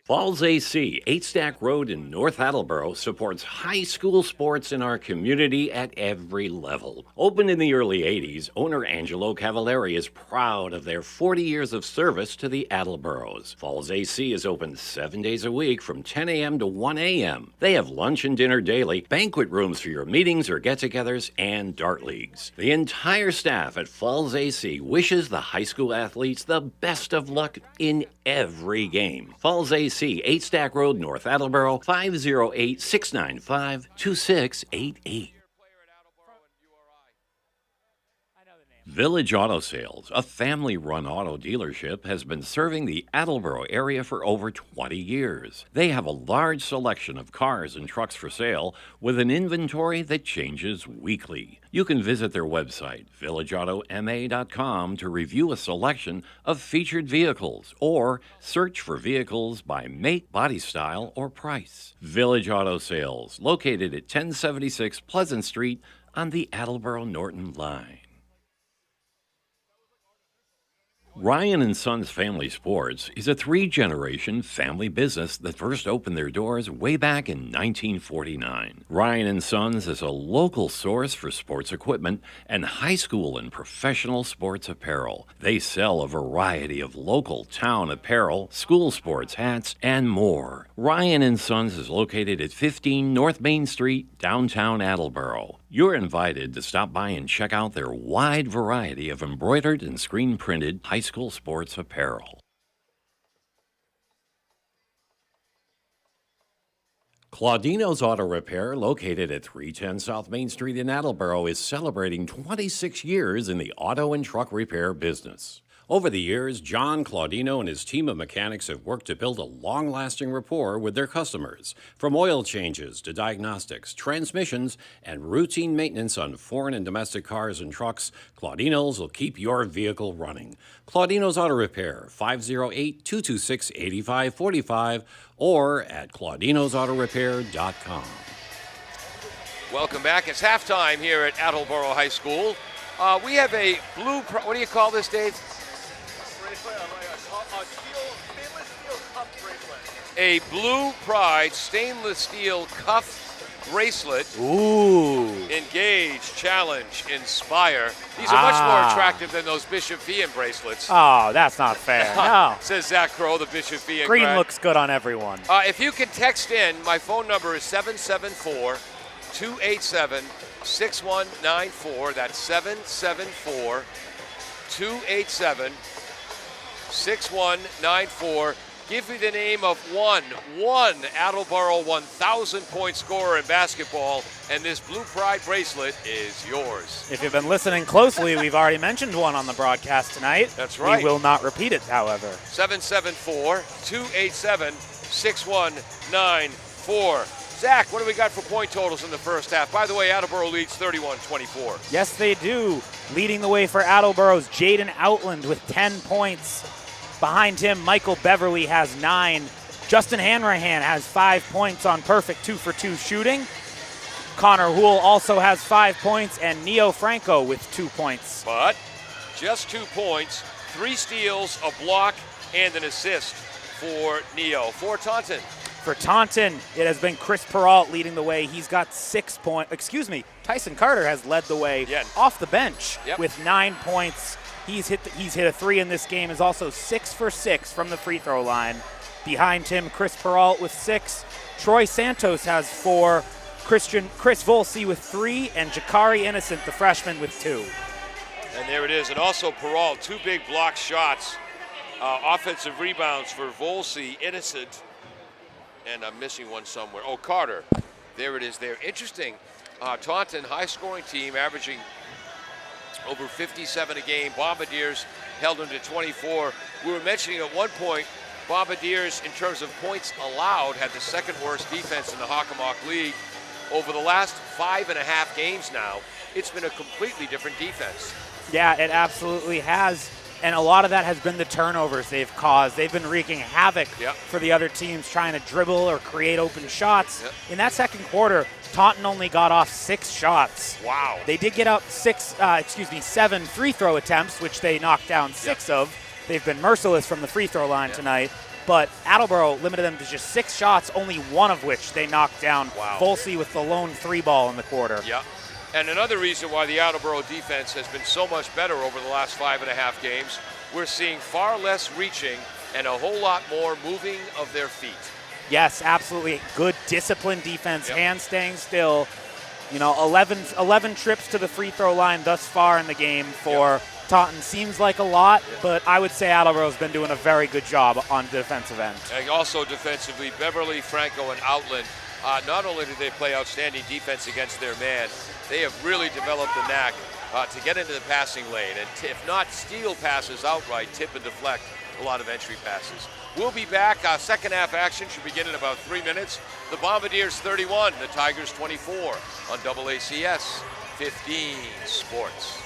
Falls AC, 8 Stack Road in North Attleboro, supports high school sports in our community at every level. Opened in the early 80s, owner Angelo Cavallari is proud of their 40 years of service to the Attleboros. Falls AC is open 7 days a week from 10 a.m. to 1 a.m. They have lunch and dinner daily, banquet rooms for your meetings or get-togethers, and dart leagues. The entire staff at Falls AC wishes the high school athletes the best of luck in every game. Falls AC, 8 Stack Road, North Attleboro, 508-695-2688. Village Auto Sales, a family-run auto dealership, has been serving the Attleboro area for over 20 years. They have a large selection of cars and trucks for sale with an inventory that changes weekly. You can visit their website, villageautomA.com, to review a selection of featured vehicles or search for vehicles by make, body style, or price. Village Auto Sales, located at 1076 Pleasant Street on the Attleboro-Norton line. Ryan & Sons Family Sports is a 3-generation family business that first opened their doors way back in 1949. Ryan & Sons is a local source for sports equipment and high school and professional sports apparel. They sell a variety of local town apparel, school sports hats, and more. Ryan & Sons is located at 15 North Main Street, downtown Attleboro. You're invited to stop by and check out their wide variety of embroidered and screen-printed high school sports apparel. Claudino's Auto Repair, located at 310 South Main Street in Attleboro, is celebrating 26 years in the auto and truck repair business. Over the years, John Claudino and his team of mechanics have worked to build a long-lasting rapport with their customers. From oil changes to diagnostics, transmissions, and routine maintenance on foreign and domestic cars and trucks, Claudino's will keep your vehicle running. Claudino's Auto Repair, 508-226-8545 or at claudinosautorepair.com. Welcome back. It's halftime here at Attleboro High School. We have a blue, what do you call this, Dave? A Blue Pride stainless steel cuff bracelet. Ooh. Engage, challenge, inspire. These are much more attractive than those Bishop Fian bracelets. Oh, that's not fair. No. Says Zach Crow, the Bishop Fian Green grad. looks good on everyone. If you can text in, my phone number is 774-287-6194. That's 774-287-6194. Give me the name of one Attleboro 1,000-point scorer in basketball, and this Blue Pride bracelet is yours. If you've been listening closely, we've already mentioned one on the broadcast tonight. That's right. We will not repeat it, however. 774-287-6194. Zach, what do we got for point totals in the first half? By the way, Attleboro leads 31-24. Yes, they do. Leading the way for Attleboro's Jaden Outland with 10 points. Behind him, Michael Beverly has 9. Justin Hanrahan has 5 points on perfect 2-for-2 shooting. Connor Houle also has 5 points, and Neo Franco with 2 points. But just 2 points, 3 steals, a block, and an assist for Neo. For Taunton. For Taunton, it has been Chris Peralt leading the way. He's got 6 points. Tyson Carter has led the way off the bench with 9 points. He's hit a 3 in this game, is also 6 for 6 from the free throw line. Behind him, Chris Peralt with 6. Troy Santos has 4. Chris Volsey with 3, and Jakari Innocent, the freshman, with 2. And there it is. And also Peralt, 2 big block shots. Offensive rebounds for Volsey, Innocent, and I'm missing one somewhere. Oh, Carter. There it is there. Interesting. Taunton, high-scoring team, averaging over 57 a game. Bombardiers held them to 24. We were mentioning at one point, Bombardiers, in terms of points allowed, had the second worst defense in the Hockomock League. Over the last 5.5 games now, it's been a completely different defense. Yeah, it absolutely has. And a lot of that has been the turnovers they've caused. They've been wreaking havoc for the other teams, trying to dribble or create open shots. In that second quarter, Taunton only got off 6 shots. Wow. They did get up 7 free throw attempts, which they knocked down 6 of. They've been merciless from the free throw line tonight. But Attleboro limited them to just 6 shots, only 1 of which they knocked down. Wow. Volsey with the lone 3 ball in the quarter. Yeah. And another reason why the Attleboro defense has been so much better over the last 5.5 games, we're seeing far less reaching and a whole lot more moving of their feet. Yes, absolutely. Good disciplined defense, hands staying still. 11 trips to the free throw line thus far in the game for Taunton. Seems like a lot, but I would say Attleboro's been doing a very good job on the defensive end. And also defensively, Beverly, Franco, and Outland, not only do they play outstanding defense against their man, they have really developed a knack to get into the passing lane and, if not steal passes outright, tip and deflect a lot of entry passes. We'll be back. Second half action should begin in about 3 minutes. The Bombardiers 31, the Tigers 24 on AACS 15 Sports.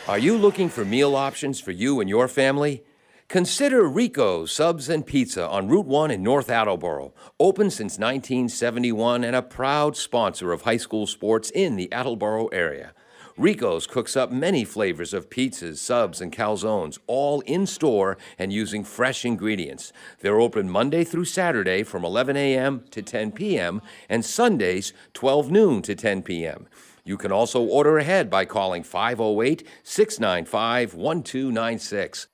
Are you looking for meal options for you and your family? Consider Rico's Subs and Pizza on Route 1 in North Attleboro. Open since 1971 and a proud sponsor of high school sports in the Attleboro area. Rico's cooks up many flavors of pizzas, subs, and calzones, all in-store and using fresh ingredients. They're open Monday through Saturday from 11 a.m. to 10 p.m. and Sundays 12 noon to 10 p.m. You can also order ahead by calling 508-695-1296.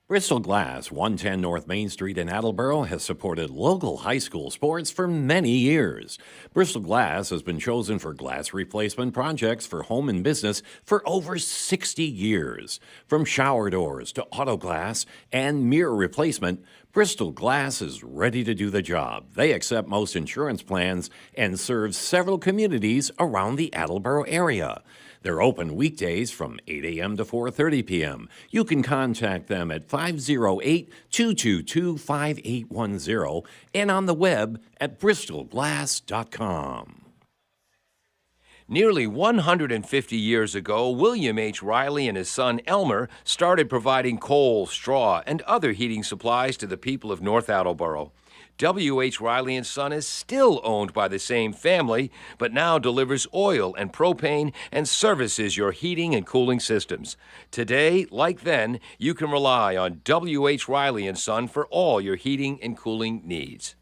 Bristol Glass, 110 North Main Street in Attleboro, has supported local high school sports for many years. Bristol Glass has been chosen for glass replacement projects for home and business for over 60 years. From shower doors to auto glass and mirror replacement, Bristol Glass is ready to do the job. They accept most insurance plans and serve several communities around the Attleboro area. They're open weekdays from 8 a.m. to 4:30 p.m. You can contact them at 508-222-5810 and on the web at bristolglass.com. Nearly 150 years ago, William H. Riley and his son Elmer started providing coal, straw, and other heating supplies to the people of North Attleboro. W.H. Riley and Son is still owned by the same family, but now delivers oil and propane and services your heating and cooling systems. Today, like then, you can rely on W.H. Riley and Son for all your heating and cooling needs.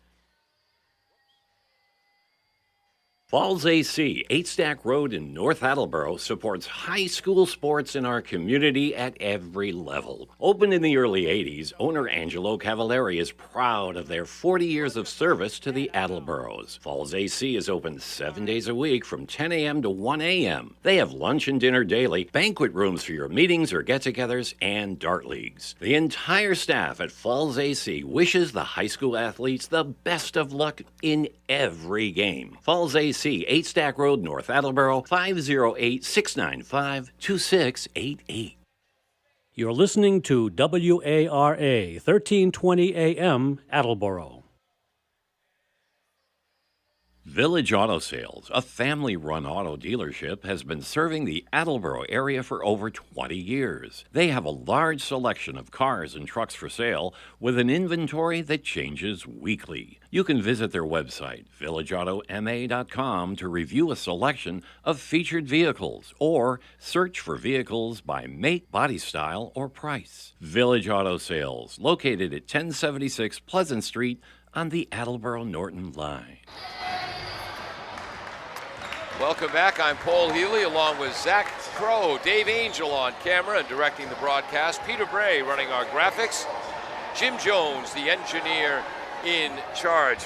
Falls AC, 8 Stack Road in North Attleboro, supports high school sports in our community at every level. Opened in the early 80s, owner Angelo Cavallari is proud of their 40 years of service to the Attleboros. Falls AC is open 7 days a week from 10 a.m. to 1 a.m. They have lunch and dinner daily, banquet rooms for your meetings or get-togethers, and dart leagues. The entire staff at Falls AC wishes the high school athletes the best of luck in every game. Falls AC, 8 Stack Road, North Attleboro, 508-695-2688. You're listening to WARA 1320 AM Attleboro. Village Auto Sales, a family-run auto dealership, has been serving the Attleboro area for over 20 years. They have a large selection of cars and trucks for sale with an inventory that changes weekly. You can visit their website, villageautomA.com, to review a selection of featured vehicles or search for vehicles by make, body style, or price. Village Auto Sales, located at 1076 Pleasant Street on the Attleboro-Norton line. Welcome back. I'm Paul Healy along with Zach Crow, Dave Angel on camera and directing the broadcast, Peter Bray running our graphics, Jim Jones, the engineer in charge.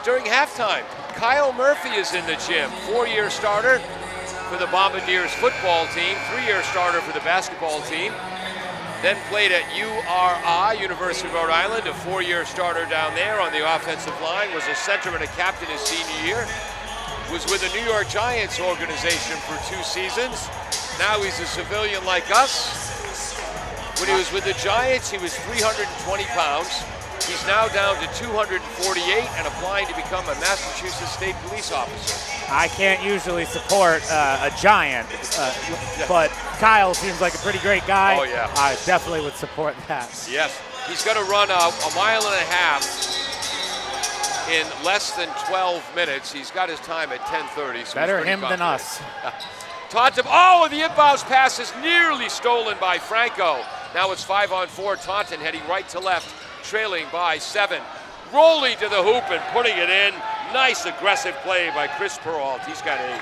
During halftime, Kyle Murphy is in the gym, 4-year starter for the Bombardiers football team, 3-year starter for the basketball team. Then played at URI, University of Rhode Island, a 4-year starter down there on the offensive line, was a center and a captain his senior year. Was with the New York Giants organization for 2 seasons. Now he's a civilian like us. When he was with the Giants, he was 320 pounds. He's now down to 248 and applying to become a Massachusetts State Police officer. I can't usually support a Giant, but Kyle seems like a pretty great guy. Oh, yeah. I definitely would support that. Yes, he's going to run a mile and a half in less than 12 minutes. He's got his time at 10:30. So better him than us. Taunton, oh, the inbounds pass is nearly stolen by Franco. Now it's 5-on-4, Taunton heading right to left, trailing by 7. Rolling to the hoop and putting it in. Nice aggressive play by Chris Peralt. He's got 8.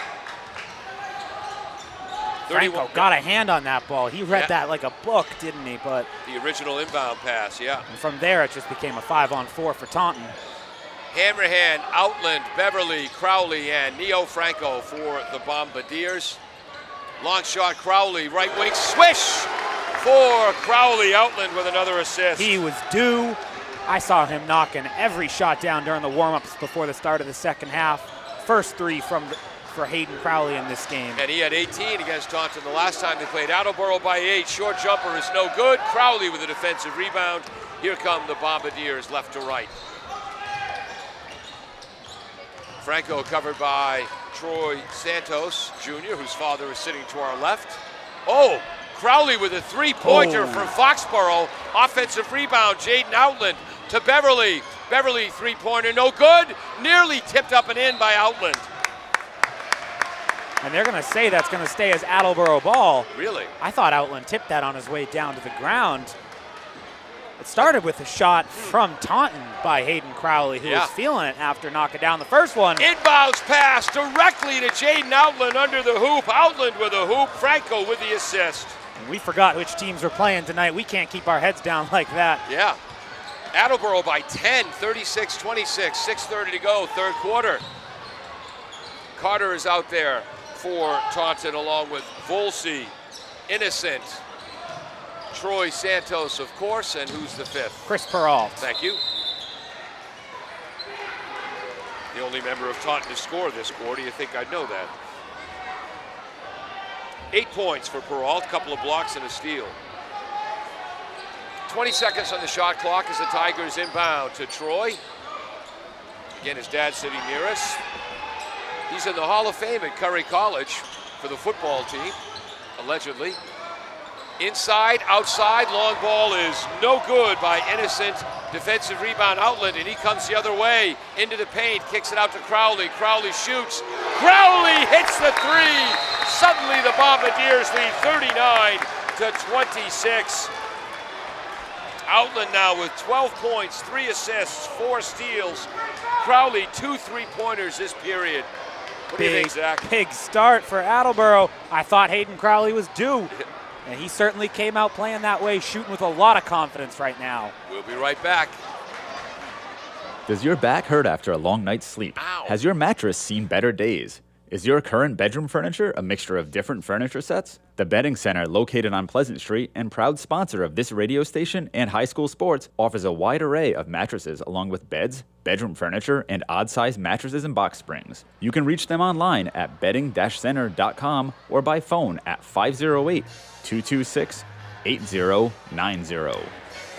Franco got a hand on that ball. He read that like a book, didn't he? But the original inbound pass, yeah. And from there, it just became a 5-on-4 for Taunton. Hanrahan, Outland, Beverly, Crowley, and Neo Franco for the Bombardiers. Long shot, Crowley, right wing, swish for Crowley. Outland with another assist. He was due. I saw him knocking every shot down during the warm-ups before the start of the second half. First 3 for Hayden Crowley in this game. And he had 18 against Taunton the last time they played. Attleboro by 8. Short jumper is no good. Crowley with a defensive rebound. Here come the Bombardiers left to right. Franco covered by Troy Santos Jr., whose father is sitting to our left. Oh, Crowley with a 3-pointer from Foxborough. Offensive rebound, Jaden Outland to Beverly. Beverly 3-pointer, no good. Nearly tipped up and in by Outland. And they're going to say that's going to stay as Attleboro ball. Really? I thought Outland tipped that on his way down to the ground. It started with a shot from Taunton by Hayden Crowley, who was feeling it after knocking down the first one. Inbounds pass directly to Jaden Outland under the hoop. Outland with a hoop, Franco with the assist. And we forgot which teams were playing tonight. We can't keep our heads down like that. Yeah. Attleboro by 10, 36-26, 6:30 to go, third quarter. Carter is out there for Taunton along with Volsey, Innocent, Troy Santos, of course, and who's the fifth? Chris Peralt. Thank you. The only member of Taunton to score this quarter. You think I'd know that? 8 points for Peralt, couple of blocks and a steal. 20 seconds on the shot clock as the Tigers inbound to Troy. Again, his dad sitting near us. He's in the Hall of Fame at Curry College for the football team, allegedly. Inside, outside, long ball is no good by Innocent. Defensive rebound outlet, and he comes the other way into the paint, kicks it out to Crowley. Crowley shoots. Crowley hits the three. Suddenly the Bombardiers lead 39-26. Outland now with 12 points, 3 assists, 4 steals. Crowley 2 3-pointers this period. What do you think, Zach? Big start for Attleboro. I thought Hayden Crowley was due. And he certainly came out playing that way, shooting with a lot of confidence right now. We'll be right back. Does your back hurt after a long night's sleep? Ow. Has your mattress seen better days? Is your current bedroom furniture a mixture of different furniture sets? The Bedding Center, located on Pleasant Street and proud sponsor of this radio station and high school sports, offers a wide array of mattresses along with beds, bedroom furniture, and odd-sized mattresses and box springs. You can reach them online at bedding-center.com or by phone at 508-226-8090.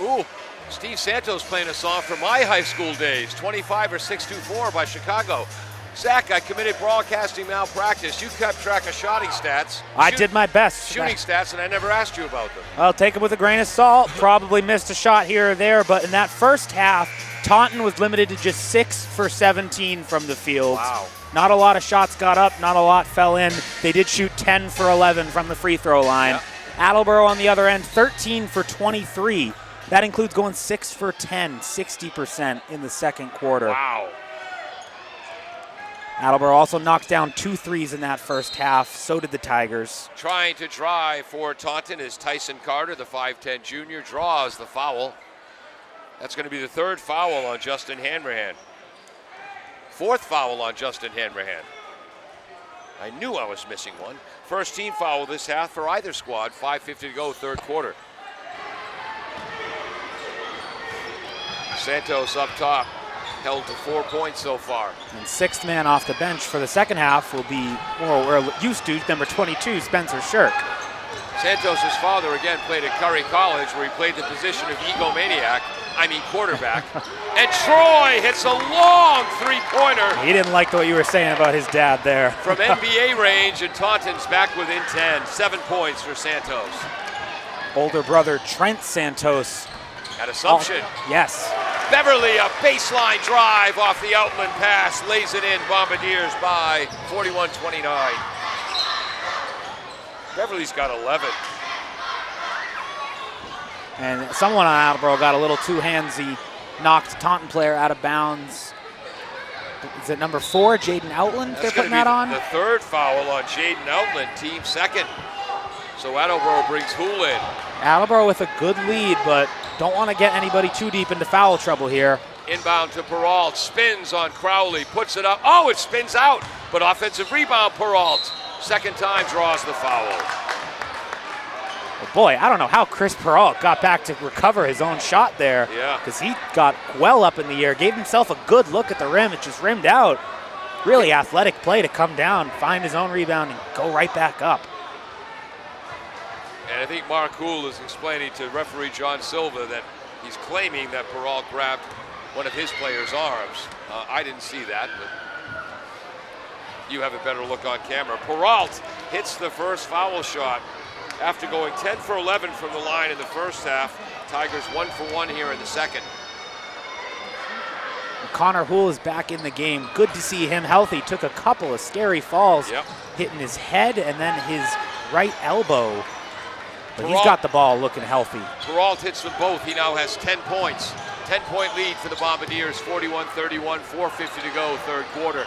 Ooh, Steve Santos playing a song from my high school days, 25 or 624 by Chicago. Zach, I committed broadcasting malpractice. You kept track of shooting stats. I did my best. Shooting stats, and I never asked you about them. I'll take them with a grain of salt. Probably missed a shot here or there, but in that first half, Taunton was limited to just 6 for 17 from the field. Wow. Not a lot of shots got up, not a lot fell in. They did shoot 10 for 11 from the free throw line. Yep. Attleboro on the other end, 13 for 23. That includes going 6 for 10, 60% in the second quarter. Wow. Attleboro also knocked down 2 threes in that first half. So did the Tigers. Trying to drive for Taunton is Tyson Carter, the 5'10 junior, draws the foul. That's going to be the 3rd foul on Justin Hanrahan. 4th foul on Justin Hanrahan. I knew I was missing one. First team foul this half for either squad. 5:50 to go, 3rd quarter. Santos up top, held to 4 points so far. And 6th man off the bench for the second half will be, well, we're used to, number 22, Spencer Shirk. Santos' father again played at Curry College, where he played the position of quarterback. And Troy hits a long 3-pointer. He didn't like what you were saying about his dad there. From NBA range, and Taunton's back within 10. 7 points for Santos. Older brother Trent Santos. At Assumption. Yes. Beverly, a baseline drive off the Outland pass, lays it in. Bombardiers by 41-29. Beverly's got 11. And someone on Attleboro got a little too handsy, knocked Taunton player out of bounds. Is it number 4, Jaden Outland? That's they're putting that on? The 3rd foul on Jaden Outland, team 2nd. So Attleboro brings Hool in. Attleboro with a good lead, but don't want to get anybody too deep into foul trouble here. Inbound to Peralt, spins on Crowley, puts it up. Oh, it spins out, but offensive rebound, Peralt. 2nd time draws the foul. Well, boy, I don't know how Chris Peralt got back to recover his own shot there. Yeah. Because he got well up in the air, gave himself a good look at the rim. It just rimmed out. Really athletic play to come down, find his own rebound, and go right back up. And I think Mark Hool is explaining to referee John Silva that he's claiming that Peralt grabbed one of his players' arms. I didn't see that, but you have a better look on camera. Peralt hits the first foul shot after going 10 for 11 from the line in the first half. Tigers 1 for 1 here in the second. Connor Hool is back in the game. Good to see him healthy. Took a couple of scary falls, hitting his head and then his right elbow. But he's got the ball looking healthy. Peralt hits them both. He now has 10 points. 10-point lead for the Bombardiers, 41-31, 4:50 to go, 3rd quarter.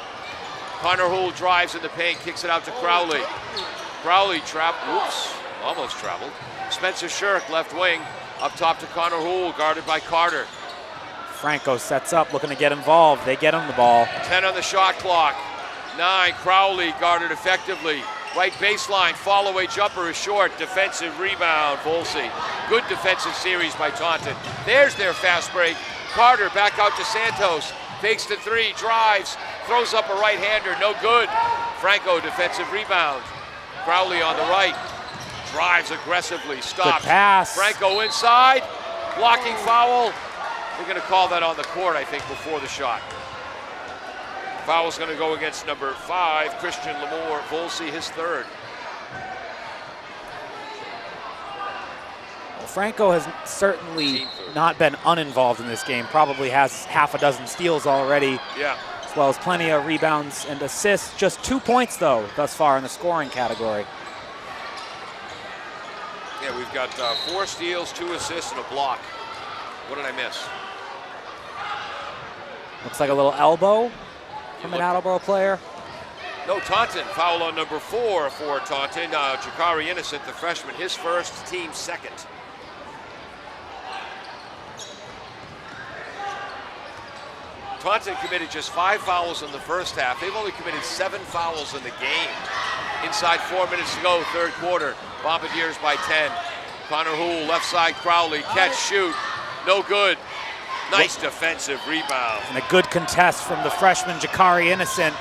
Connor Hool drives in the paint, kicks it out to Crowley. Crowley almost traveled. Spencer Shirk, left wing, up top to Connor Hool, guarded by Carter. Franco sets up, looking to get involved. They get him the ball. 10 on the shot clock. 9, Crowley guarded effectively. Right baseline, fall-away jumper is short. Defensive rebound, Volsey. Good defensive series by Taunton. There's their fast break. Carter back out to Santos. Fakes to three, drives, throws up a right-hander, no good. Franco, defensive rebound. Crowley on the right. Drives aggressively, stops. Good pass. Franco inside, blocking foul. They're going to call that on the court, I think, before the shot. Foul's going to go against number 5, Christian Lamore. Volsey, his third. Well, Franco has certainly not been uninvolved in this game. Probably has half a dozen steals already. Yeah. As well as plenty of rebounds and assists. Just 2 points, though, thus far in the scoring category. Yeah, we've got 4 steals, 2 assists, and a block. What did I miss? Looks like a little elbow from an Attleboro player. No, Taunton. Foul on number 4 for Taunton. Jakari Innocent, the freshman, his first, team second. Taunton committed just 5 fouls in the first half. They've only committed 7 fouls in the game. Inside 4 minutes to go, third quarter. Bombardiers by 10. Connor Houle, left side, Crowley, catch, shoot, no good. Nice defensive rebound. And a good contest from the freshman, Jakari Innocent.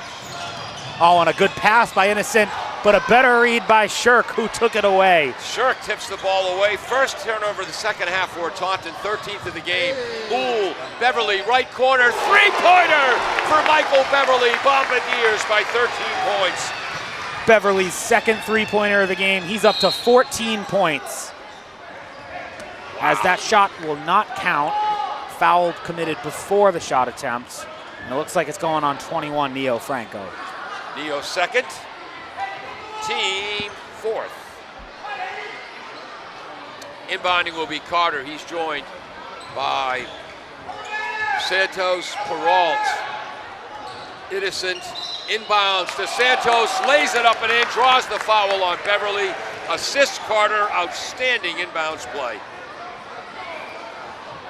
Oh, and a good pass by Innocent, but a better read by Shirk, who took it away. Shirk tips the ball away. First turnover of the second half for Taunton, 13th of the game. Houle, Beverly, right corner, three-pointer for Michael Beverly. Bombardiers by 13 points. Beverly's second three-pointer of the game. He's up to 14 points. As that shot will not count. Foul committed before the shot attempt. And it looks like it's going on 21, Neo Franco. Neo second, team fourth. Inbounding will be Carter. He's joined by Santos, Peralt. Innocent inbounds to Santos, lays it up and in, draws the foul on Beverly. Assists Carter, outstanding inbounds play.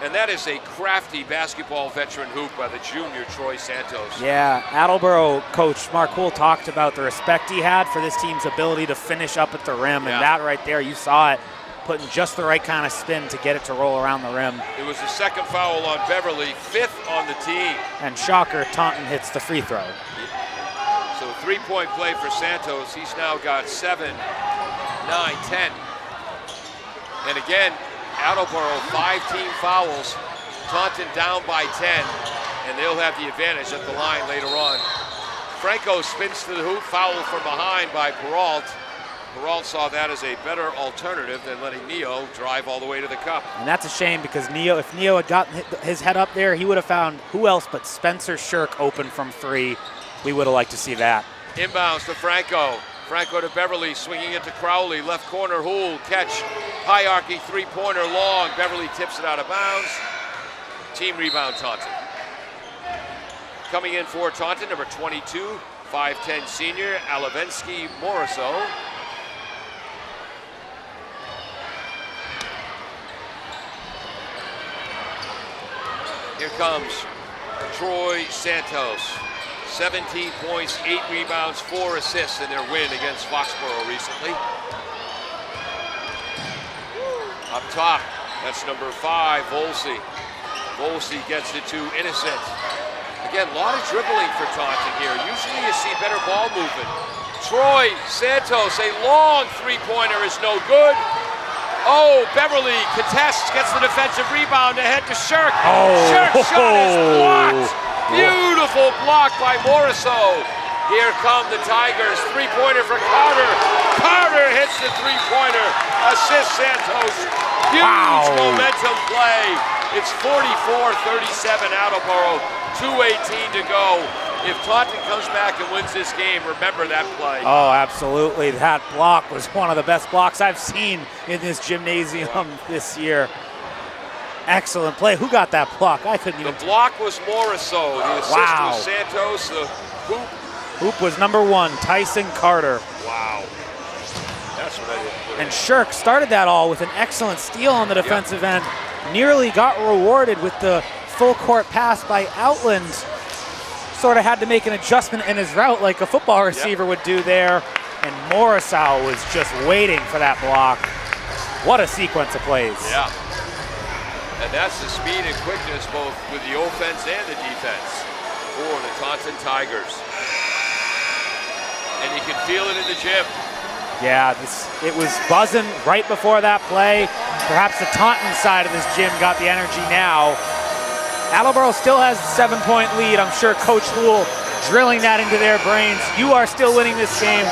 And that is a crafty basketball veteran hoop by the junior Troy Santos. Yeah, Attleboro coach Mark Houle talked about the respect he had for this team's ability to finish up at the rim. And that right there, you saw it, putting just the right kind of spin to get it to roll around the rim. It was the second foul on Beverly, 5th on the team. And shocker, Taunton hits the free throw. So 3-point play for Santos. He's now got 7, 9, 10. And again, Attleboro, 5 team fouls. Taunton down by 10, and they'll have the advantage at the line later on. Franco spins to the hoop, foul from behind by Peralt. Peralt saw that as a better alternative than letting Neo drive all the way to the cup. And that's a shame because Neo, if Neo had gotten his head up there, he would have found who else but Spencer Shirk open from 3. We would have liked to see that. Inbounds to Franco. Franco to Beverly, swinging it to Crowley. Left corner, Houle, catch. Hierarchy, three-pointer, long. Beverly tips it out of bounds. Team rebound, Taunton. Coming in for Taunton, number 22, 5'10" senior, Alavensky Moriso. Here comes Troy Santos. 17 points, 8 rebounds, 4 assists in their win against Foxborough recently. Up top, that's number 5, Volsey. Volsey gets it to Innocent. Again, a lot of dribbling for Taunton here. Usually you see better ball movement. Troy Santos, a long three-pointer is no good. Oh, Beverly contests, gets the defensive rebound ahead to Shirk. Oh. Shirk shot is blocked. Beautiful block by Moriso. Here come the Tigers. Three-pointer for Carter. Carter hits the three-pointer. Assist Santos. Huge momentum play. It's 44-37 Attleboro. 2:18 to go. If Taunton comes back and wins this game, remember that play. Oh, absolutely. That block was one of the best blocks I've seen in this gymnasium this year. Excellent play. Who got that block? I couldn't even. The block was Moriso. The assist was Santos. The hoop was number 1, Tyson Carter. Wow. That's what I didn't put in. And Shirk started that all with an excellent steal on the defensive end. Nearly got rewarded with the full court pass by Outland. Sort of had to make an adjustment in his route like a football receiver would do there. and Morrisau was just waiting for that block. What a sequence of plays. Yeah. And that's the speed and quickness both with the offense and the defense for the Taunton Tigers. And you can feel it in the gym. Yeah, it was buzzing right before that play. Perhaps the Taunton side of this gym got the energy now. Attleboro still has a 7-point lead. I'm sure Coach Houle drilling that into their brains. You are still winning this game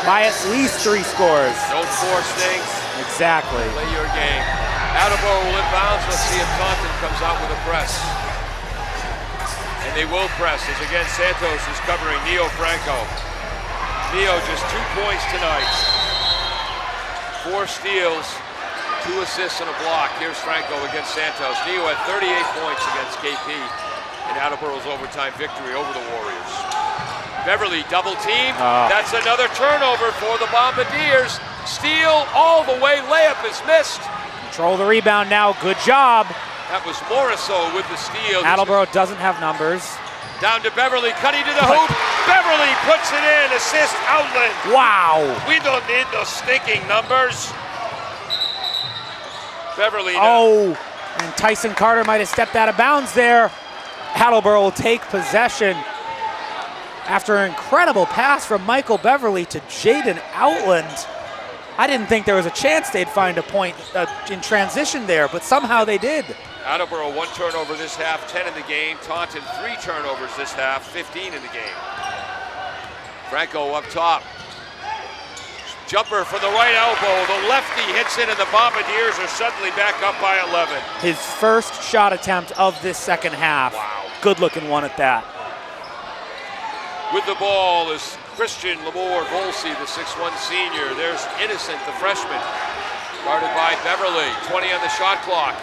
by at least 3 scores. Don't force things. Exactly. Play your game. Attleboro will inbounds. Let's see if Taunton comes out with a press. And they will press as again Santos is covering Neo Franco. Neo just 2 points tonight. 4 steals, 2 assists and a block. Here's Franco against Santos. Neo had 38 points against KP in Attleboro's overtime victory over the Warriors. Beverly double teamed. That's another turnover for the Bombardiers. Steal all the way. Layup is missed. Control the rebound now. Good job. That was Morrisau with the steal. Attleboro doesn't have numbers. Down to Beverly, cutting to the hoop. Beverly puts it in. Assist Outland. Wow. We don't need those stinking numbers. Beverly. Oh, and Tyson Carter might have stepped out of bounds there. Attleboro will take possession after an incredible pass from Michael Beverly to Jaden Outland. I didn't think there was a chance they'd find a point in transition there, but somehow they did. Attleboro 1 turnover this half, 10 in the game. Taunton 3 turnovers this half, 15 in the game. Franco up top. Jumper from the right elbow. The lefty hits it and the Bombardiers are suddenly back up by 11. His first shot attempt of this second half. Wow. Good looking one at that. With the ball is Christian Lamore Volsey, the 6'1 senior. There's Innocent, the freshman. Guarded by Beverly, 20 on the shot clock.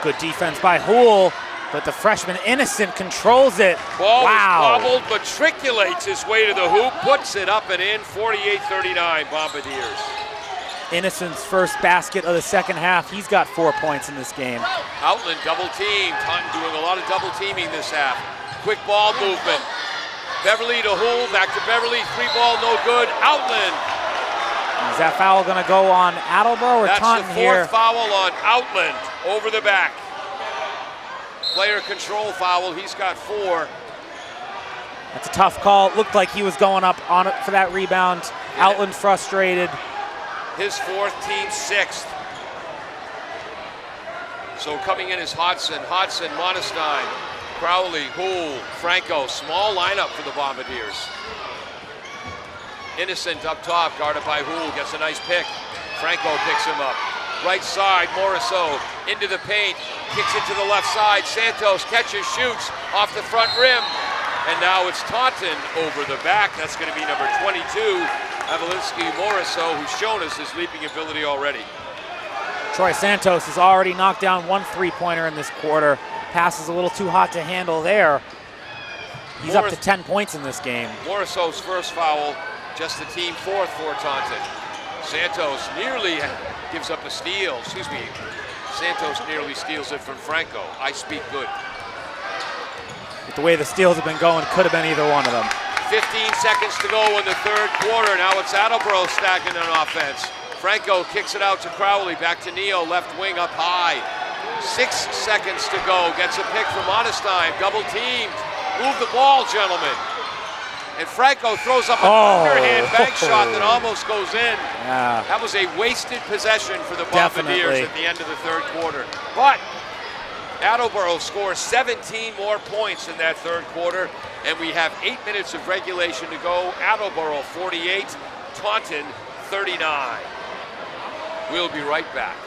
Good defense by Houle, but the freshman Innocent controls it. Ball wow. is bobbled, matriculates his way to the hoop, puts it up and in, 48-39 Bombardiers. Innocent's first basket of the second half. He's got 4 points in this game. Outland double team. Taunton doing a lot of double teaming this half. Quick ball movement. Beverly to Houle, back to Beverly, 3 ball, no good. Outland. Is that foul going to go on Attleboro or Taunton here? That's the 4th foul on Outland, over the back. Player control foul, he's got 4. That's a tough call. It looked like he was going up on it for that rebound. Outland frustrated. His 4th, team 6th. So coming in is Hodson, Monestein, Crowley, Houle, Franco. Small lineup for the Bombardiers. Innocent up top, guarded by Houle, gets a nice pick. Franco picks him up. Right side, Morrisau into the paint, kicks it to the left side. Santos catches, shoots off the front rim. And now it's Taunton over the back. That's going to be number 22, Avalinsky Morrisau, who's shown us his leaping ability already. Troy Santos has already knocked down 1 3-pointer in this quarter. Pass is a little too hot to handle there. He's up to 10 points in this game. Morrisau's first foul, just the team 4th for Taunton. Santos nearly gives up a steal. Santos nearly steals it from Franco. I speak good. With the way the steals have been going, could have been either one of them. 15 seconds to go in the 3rd quarter. Now it's Attleboro stacking on offense. Franco kicks it out to Crowley. Back to Neo, left wing up high. 6 seconds to go. Gets a pick from Monestein. Double teamed. Move the ball, gentlemen. And Franco throws up an underhand bank shot that almost goes in. Yeah. That was a wasted possession for the Bombardiers at the end of the 3rd quarter. But Attleboro scores 17 more points in that 3rd quarter, and we have 8 minutes of regulation to go. Attleboro 48, Taunton 39. We'll be right back.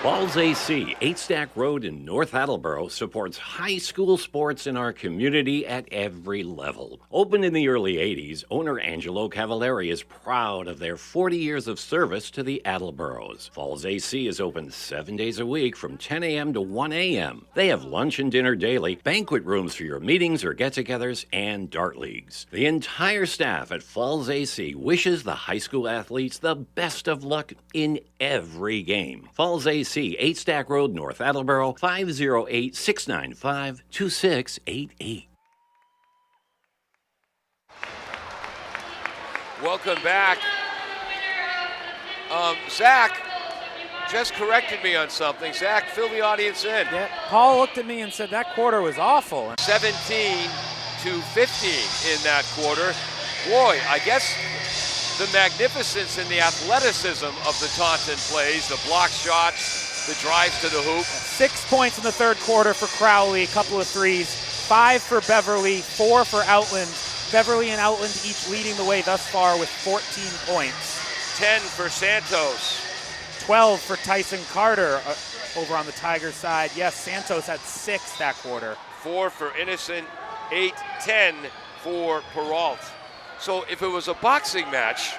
Falls AC, 8 Stack Road in North Attleboro, supports high school sports in our community at every level. Opened in the early 80s, owner Angelo Cavallari is proud of their 40 years of service to the Attleboros. Falls AC is open 7 days a week from 10 a.m. to 1 a.m. They have lunch and dinner daily, banquet rooms for your meetings or get-togethers, and dart leagues. The entire staff at Falls AC wishes the high school athletes the best of luck in every game. Falls AC, 8 Stack Road, North Attleboro, 508-695-2688. Welcome back. Zach just corrected me on something. Zach, fill the audience in. Yeah, Paul looked at me and said that quarter was awful. 17 to 15 in that quarter. Boy, I guess the magnificence and the athleticism of the Taunton plays, the block shots, the drives to the hoop. 6 points in the third quarter for Crowley, a couple of threes. 5 for Beverly, 4 for Outland. Beverly and Outland each leading the way thus far with 14 points. 10 for Santos. 12 for Tyson Carter over on the Tigers side. Yes, Santos had 6 that quarter. 4 for Innocent, 8, 10 for Peralt. So if it was a boxing match,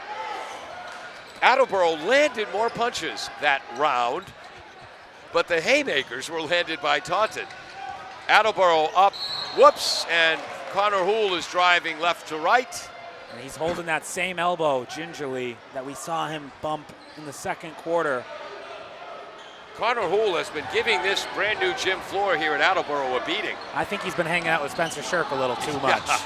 Attleboro landed more punches that round, but the haymakers were landed by Taunton. Attleboro up, whoops, and Connor Houle is driving left to right. And he's holding that same elbow gingerly that we saw him bump in the second quarter. Connor Houle has been giving this brand new gym floor here at Attleboro a beating. I think he's been hanging out with Spencer Shirk a little too much. Yeah.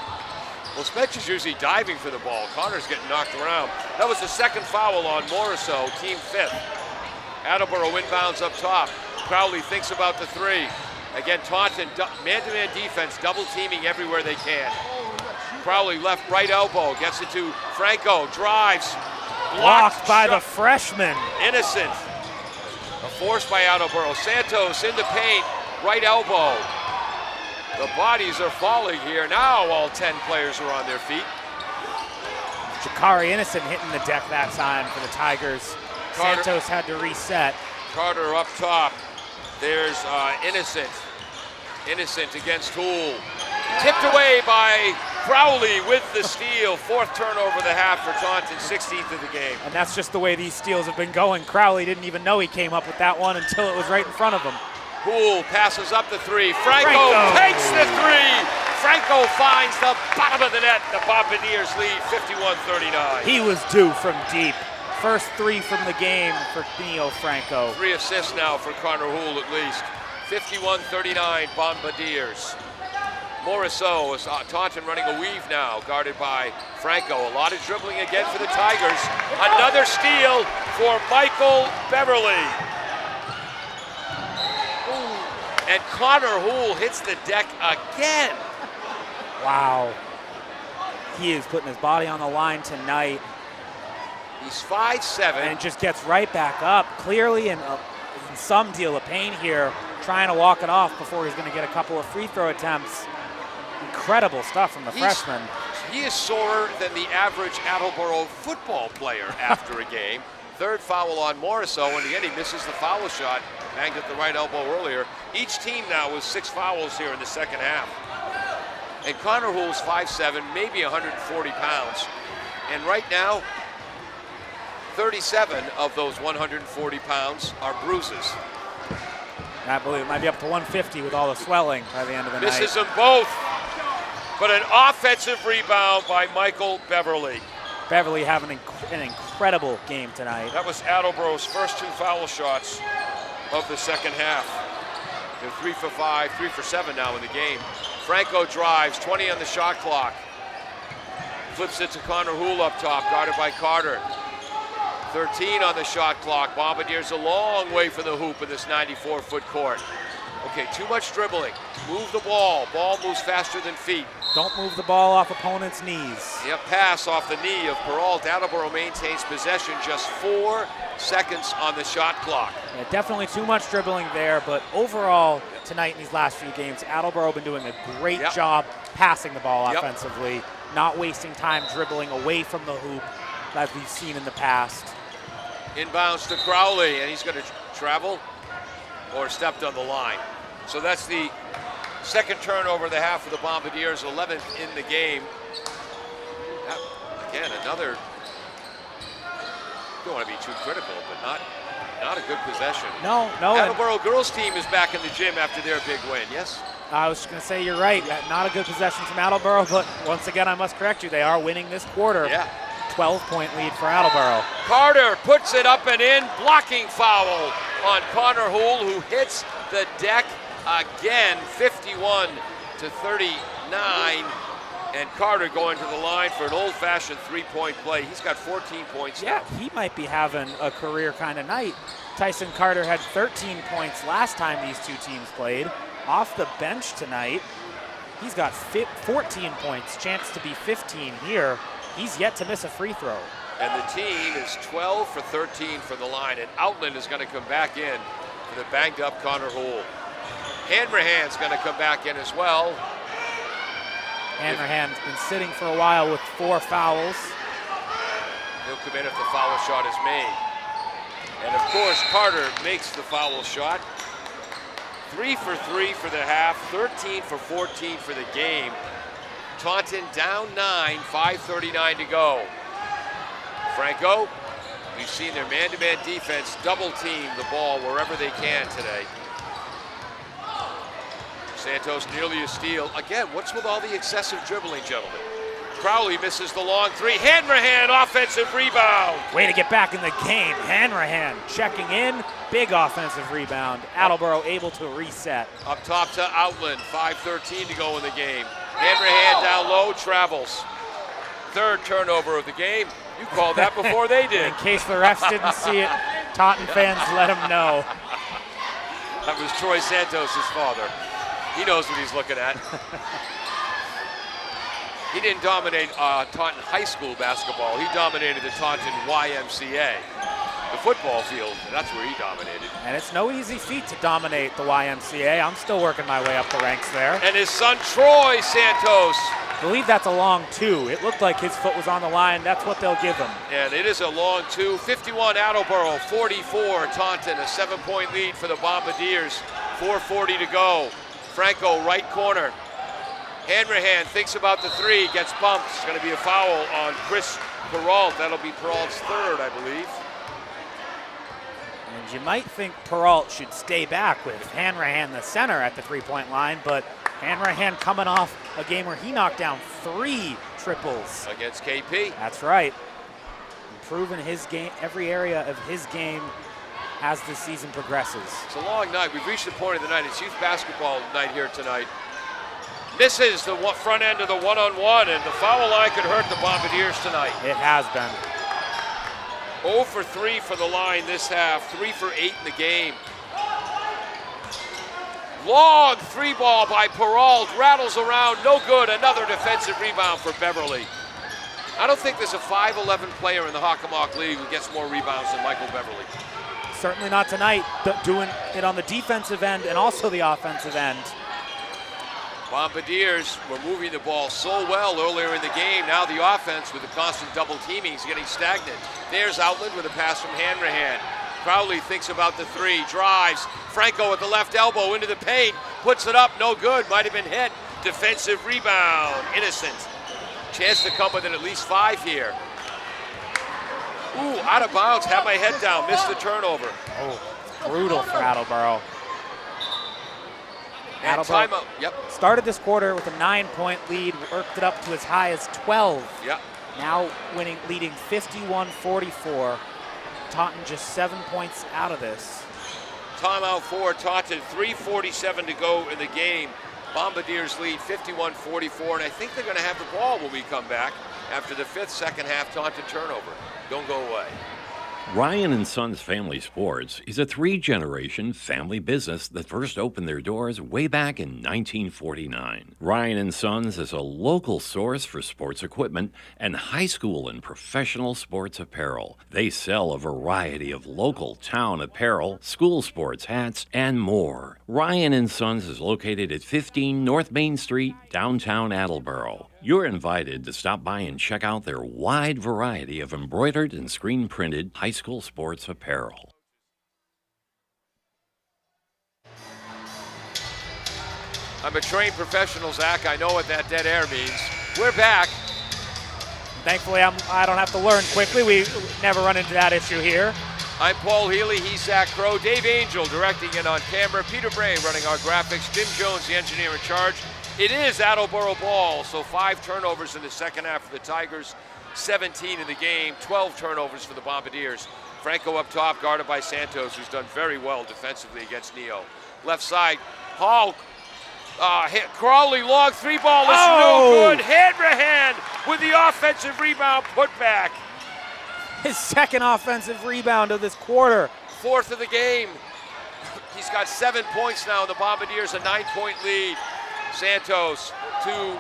Well, Spencer's usually diving for the ball. Connor's getting knocked around. That was the second foul on Morisseau, team 5th. Attleboro inbounds up top. Crowley thinks about the 3. Again, Taunton, man-to-man defense, double teaming everywhere they can. Crowley left right elbow, gets it to Franco, drives. Blocked by the freshman. Innocent. A force by Attleboro. Santos in the paint, right elbow. The bodies are falling here. Now all 10 players are on their feet. Jakari Innocent hitting the deck that time for the Tigers. Carter. Santos had to reset. Carter up top. There's Innocent. Innocent against Houle. Tipped away by Crowley with the steal. 4th turnover of the half for Taunton, 16th of the game. And that's just the way these steals have been going. Crowley didn't even know he came up with that one until it was right in front of him. Houle passes up the 3. Franco takes the 3. Franco finds the bottom of the net. The Bombardiers lead 51-39. He was due from deep. First 3 from the game for Neo Franco. 3 assists now for Connor Houle at least. 51-39 Bombardiers. Morisseau is Taunton running a weave now, guarded by Franco. A lot of dribbling again for the Tigers. Another steal for Michael Beverly. And Connor Houle hits the deck again. Wow. He is putting his body on the line tonight. He's 5'7". And just gets right back up. Clearly in some deal of pain here, trying to walk it off before he's going to get a couple of free throw attempts. Incredible stuff from the freshman. He is sorer than the average Attleboro football player after a game. 3rd foul on Morisseau, and again he misses the foul shot. Banged at the right elbow earlier. Each team now with 6 fouls here in the second half. And Connor Houle's 5'7", maybe 140 pounds. And right now, 37 of those 140 pounds are bruises. I believe it might be up to 150 with all the swelling by the end of the night. Misses them both. But an offensive rebound by Michael Beverly. Beverly having an incredible game tonight. That was Attleboro's first 2 foul shots of the second half. They're 3 for 5, 3 for 7 now in the game. Franco drives, 20 on the shot clock. Flips it to Connor Houle up top, guarded by Carter. 13 on the shot clock. Bombardiers a long way from the hoop in this 94-foot court. Okay, too much dribbling. Move the ball. Ball moves faster than feet. Don't move the ball off opponents' knees. Yep, pass off the knee of Peralt. Attleboro maintains possession, just 4 seconds on the shot clock. Yeah, definitely too much dribbling there, but overall tonight in these last few games, Attleboro been doing a great job passing the ball offensively, not wasting time dribbling away from the hoop as we've seen in the past. Inbounds to Crowley, and he's going to travel or stepped on the line. So that's the second turnover of the half for the Bombardiers, 11th in the game. Again, another, don't want to be too critical, but not a good possession. No. Attleboro girls team is back in the gym after their big win, yes? I was going to say you're right. Not a good possession from Attleboro, but once again, I must correct you. They are winning this quarter. Yeah. 12-point lead for Attleboro. Carter puts it up and in. Blocking foul on Connor Houle, who hits the deck again. 51-39. And Carter going to the line for an old-fashioned three-point play. He's got 14 points Yeah, now. he might be having a career kind of night. Tyson Carter had 13 points last time these two teams played. Off the bench tonight, he's got 14 points, chance to be 15 here. He's yet to miss a free throw. And the team is 12 for 13 from the line, and Outland is going to come back in for the banged-up Connor Houle. Hanrahan's going to come back in as well. Hanrahan's been sitting for a while with 4 fouls. He'll come in if the foul shot is made. And of course, Carter makes the foul shot. 3 for 3 for the half, 13 for 14 for the game. Taunton down 9, 5:39 to go. Franco, we've seen their man-to-man defense double team the ball wherever they can today. Santos nearly a steal. Again, what's with all the excessive dribbling, gentlemen? Crowley misses the long three. Hanrahan, offensive rebound. Way to get back in the game. Hanrahan checking in. Big offensive rebound. Attleboro able to reset. Up top to Outland. 5:13 to go in the game. Hanrahan down low, travels. Third turnover of the game. You called that before they did. In case the refs didn't see it, Taunton fans let them know. That was Troy Santos' father. He knows what he's looking at. He didn't dominate Taunton High School basketball. He dominated the Taunton YMCA, the football field. That's where he dominated. And it's no easy feat to dominate the YMCA. I'm still working my way up the ranks there. And his son Troy Santos. I believe that's a long 2. It looked like his foot was on the line. That's what they'll give him. And it is a long 2. 51 Attleboro, 44 Taunton. A 7-point lead for the Bombardiers. 4:40 to go. Franco, right corner. Hanrahan thinks about the 3, gets bumped. It's going to be a foul on Chris Peralt. That'll be Peralt's 3rd, I believe. And you might think Peralt should stay back with Hanrahan the center at the 3-point line, but Hanrahan coming off a game where he knocked down 3 triples. Against KP. That's right. Improving his game, every area of his game as the season progresses. It's a long night. We've reached the point of the night. It's youth basketball night here tonight. Misses the front end of the one-on-one, and the foul line could hurt the Bombardiers tonight. It has been. 0 for 3 for the line this half, 3 for 8 in the game. Long 3-ball by Peralt, rattles around, no good. Another defensive rebound for Beverly. I don't think there's a 5'11" player in the Hockomock League who gets more rebounds than Michael Beverly. Certainly not tonight, doing it on the defensive end and also the offensive end. Bombardiers were moving the ball so well earlier in the game. Now the offense with the constant double teaming is getting stagnant. There's Outland with a pass from Hanrahan. Crowley thinks about the 3, drives. Franco at the left elbow into the paint, puts it up, no good, might have been hit. Defensive rebound, innocent. Chance to come within at least 5 here. Ooh, out of bounds, had my head down, missed the turnover. Oh, brutal for Attleboro. And Attleboro timeout, yep. started this quarter with a 9-point lead, worked it up to as high as 12. Yep. Now leading 51-44. Taunton just 7 points out of this. Timeout for Taunton, 3:47 to go in the game. Bombardiers lead 51-44, and I think they're going to have the ball when we come back after the 5th second half Taunton turnover. Don't go away. Ryan and Sons Family Sports is a 3-generation family business that first opened their doors way back in 1949. Ryan and Sons is a local source for sports equipment and high school and professional sports apparel. They sell a variety of local town apparel, school sports hats, and more. Ryan and Sons is located at 15 North Main Street, downtown Attleboro. You're invited to stop by and check out their wide variety of embroidered and screen-printed high school sports apparel. I'm a trained professional, Zach. I know what that dead air means. We're back. Thankfully, I don't have to learn quickly. We never run into that issue here. I'm Paul Healy. He's Zach Crow. Dave Angel directing it on camera. Peter Bray running our graphics. Jim Jones, the engineer in charge. It is Attleboro ball, so 5 turnovers in the second half for the Tigers, 17 in the game, 12 turnovers for the Bombardiers. Franco up top, guarded by Santos, who's done very well defensively against Neo. Left side, Hall Crowley, long three ball is no good. Hanrahan with the offensive rebound putback. His second offensive rebound of this quarter. Fourth of the game. He's got 7 points now. The Bombardiers a 9-point lead. Santos to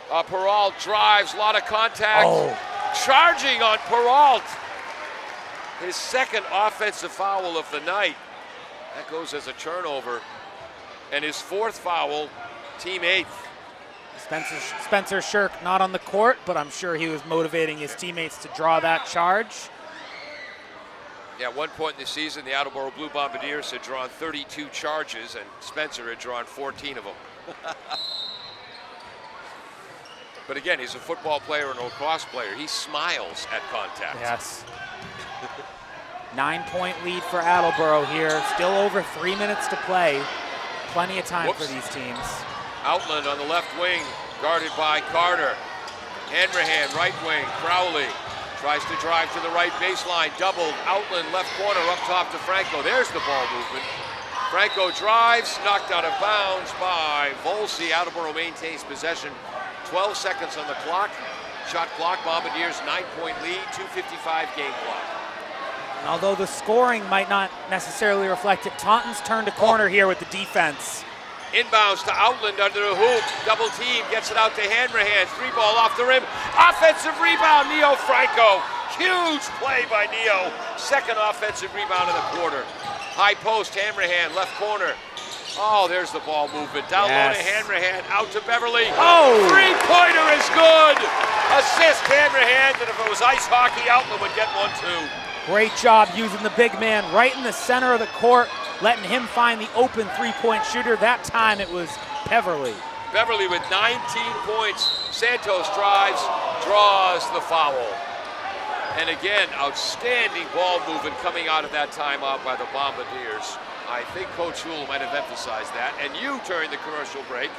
Peralt, drives, a lot of contact. Charging on Peralt. His second offensive foul of the night. That goes as a turnover. And his fourth foul, team 8th. Spencer Shirk not on the court, but I'm sure he was motivating his teammates to draw that charge. Yeah, at one point in the season, the Attleboro Blue Bombardiers had drawn 32 charges, and Spencer had drawn 14 of them. But again, he's a football player and a lacrosse player. He smiles at contact. Yes. 9-point lead for Attleboro here. Still over 3 minutes to play. Plenty of time for these teams. Outland on the left wing, guarded by Carter. Hanrahan, right wing, Crowley. Tries to drive to the right baseline, doubled. Outland, left corner, up top to Franco. There's the ball movement. Franco drives, knocked out of bounds by Volsi. Attleboro maintains possession. 12 seconds on the clock. Shot clock, Bombardiers 9-point lead, 2:55 game clock. And although the scoring might not necessarily reflect it, Taunton's turned a corner here with the defense. Inbounds to Outland under the hoop. Double team, gets it out to Hanrahan. Three ball off the rim. Offensive rebound, Neo Franco. Huge play by Neo. Second offensive rebound of the quarter. High post, Hanrahan, left corner. Oh, there's the ball movement. Down low to Hanrahan, out to Beverly. Three-pointer is good. Assist Hanrahan, and if it was ice hockey, Outland would get one too. Great job using the big man right in the center of the court, letting him find the open three-point shooter. That time it was Beverly. Beverly with 19 points. Santos drives, draws the foul. And again, outstanding ball movement coming out of that timeout by the Bombardiers. I think Coach Huell might have emphasized that. And you, during the commercial break,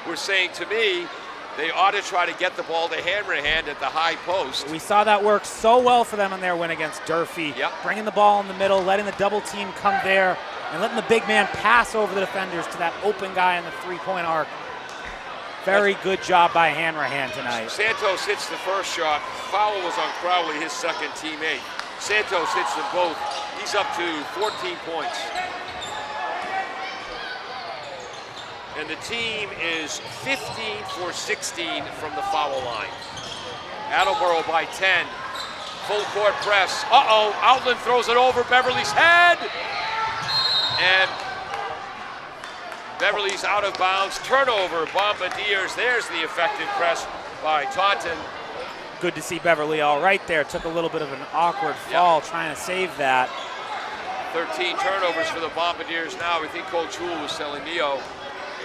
were saying to me, they ought to try to get the ball to Hanrahan at the high post. We saw that work so well for them in their win against Durfee. Bringing the ball in the middle, letting the double team come there, and letting the big man pass over the defenders to that open guy in the three-point arc. Very good job by Hanrahan tonight. Santos hits the first shot. Foul was on Crowley, his second teammate. Santos hits them both. He's up to 14 points. And the team is 15 for 16 from the foul line. Attleboro by 10. Full court press. Outland throws it over Beverly's head. And Beverly's out of bounds. Turnover, Bombardiers. There's the effective press by Taunton. Good to see Beverly all right there. Took a little bit of an awkward fall trying to save that. 13 turnovers for the Bombardiers now. We think Coach Huell was telling Neo,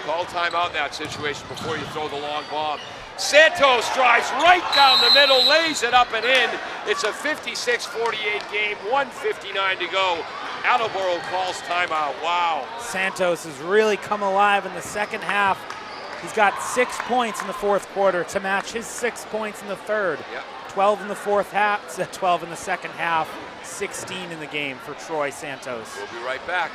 call timeout in that situation before you throw the long bomb. Santos drives right down the middle, lays it up and in. It's a 56-48 game, 1:59 to go. Attleboro calls timeout. Wow. Santos has really come alive in the second half. He's got 6 points in the fourth quarter to match his 6 points in the third. 12 in the fourth half, 12 in the second half, 16 in the game for Troy Santos. We'll be right back.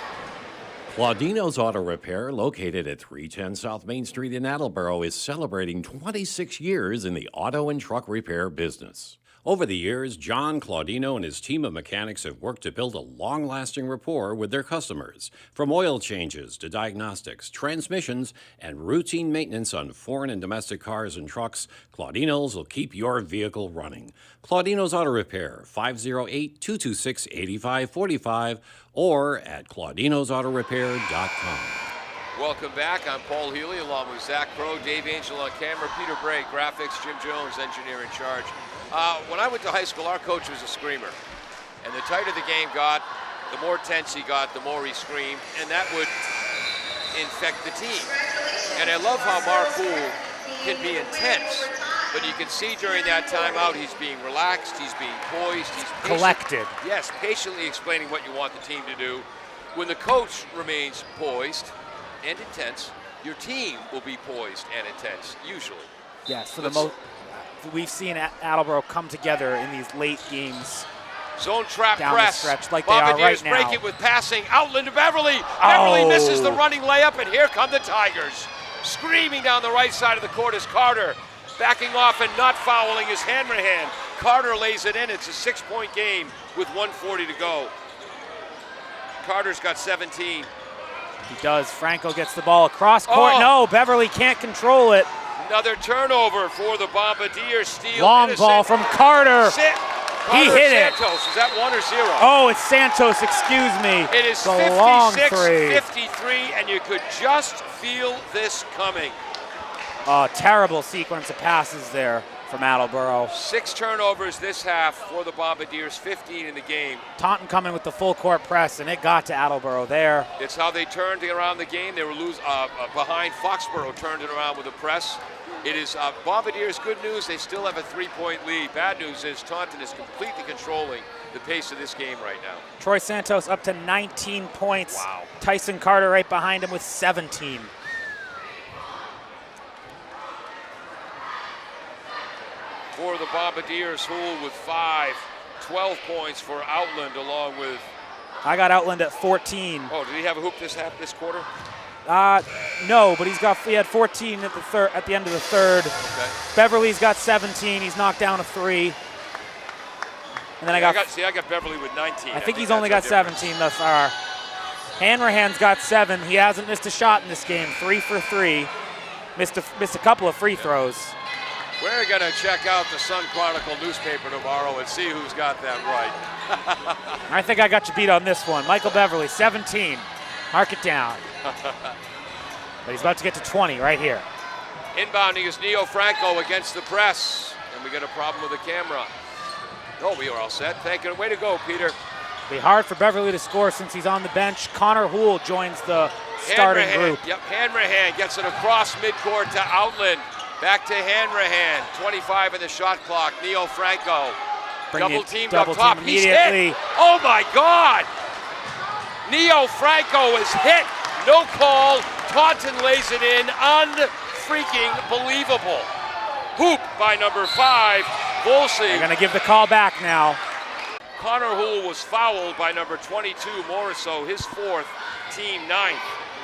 Claudino's Auto Repair, located at 310 South Main Street in Attleboro, is celebrating 26 years in the auto and truck repair business. Over the years, John Claudino and his team of mechanics have worked to build a long-lasting rapport with their customers. From oil changes to diagnostics, transmissions, and routine maintenance on foreign and domestic cars and trucks, Claudino's will keep your vehicle running. Claudino's Auto Repair, 508-226-8545, or at claudinosautorepair.com. Welcome back. I'm Paul Healy along with Zach Crow, Dave Angel on camera, Peter Bray, graphics, Jim Jones, engineer in charge. When I went to high school, our coach was a screamer. And the tighter the game got, the more tense he got, the more he screamed, and that would infect the team. And I love how Mark Huell can be intense, but you can see during that timeout he's being relaxed, he's being poised, he's collected. Yes, patiently explaining what you want the team to do. When the coach remains poised and intense, your team will be poised and intense, usually. Yes, for the most. We've seen Attleboro come together in these late games. Zone trap down press. The stretch like they are right now. Break it with passing. Outland to Beverly. Beverly misses the running layup, and here come the Tigers. Screaming down the right side of the court is Carter. Backing off and not fouling is Hanrahan. Carter lays it in. It's a 6-point game with 1:40 to go. Carter's got 17. He does. Franco gets the ball across court. Oh. No, Beverly can't control it. Another turnover for the Bombardiers. Steal. Long innocent. ball from Carter. Carter He hit it. Santos. Is that 1 or 0? Oh, it's Santos, excuse me. It is the long three. 56-53, and you could just feel this coming. Terrible sequence of passes there from Attleboro. 6 turnovers this half for the Bombardiers, 15 in the game. Taunton coming with the full court press, and it got to Attleboro there. It's how they turned around the game. They were behind. Foxborough turned it around with a press. It is Bombardiers. Good news, they still have a 3-point lead. Bad news is Taunton is completely controlling the pace of this game right now. Troy Santos up to 19 points. Wow. Tyson Carter right behind him with 17. For the Bombardiers, Houle with 5. 12 points for Outland along with... I got Outland at 14. Oh, did he have a hoop this quarter? No, but he had 14 at the end of the third. Okay. Beverly's got 17. He's knocked down a 3. And then I got Beverly with 19. I think he's only got 17 thus far. Hanrahan's got 7. He hasn't missed a shot in this game. 3 for 3. Missed a couple of free throws. We're going to check out the Sun Chronicle newspaper tomorrow and see who's got that right. I think I got you beat on this one. Michael Beverly, 17. Mark it down. But he's about to get to 20 right here. Inbounding is Neo Franco against the press. And we got a problem with the camera. No, we are all set. Thank you. Way to go, Peter. Be hard for Beverly to score since he's on the bench. Connor Houle joins the starting group. Yep, Hanrahan gets it across midcourt to Outland. Back to Hanrahan. 25 in the shot clock. Neo Franco. Double teamed up top. He's hit. Oh my God! Neo Franco is hit. No call. Taunton lays it in. Unfreaking believable. Hoop by number 5. Volsey. They're going to give the call back now. Connor Houle was fouled by number 22, Morisseau, his 4th, team 9th.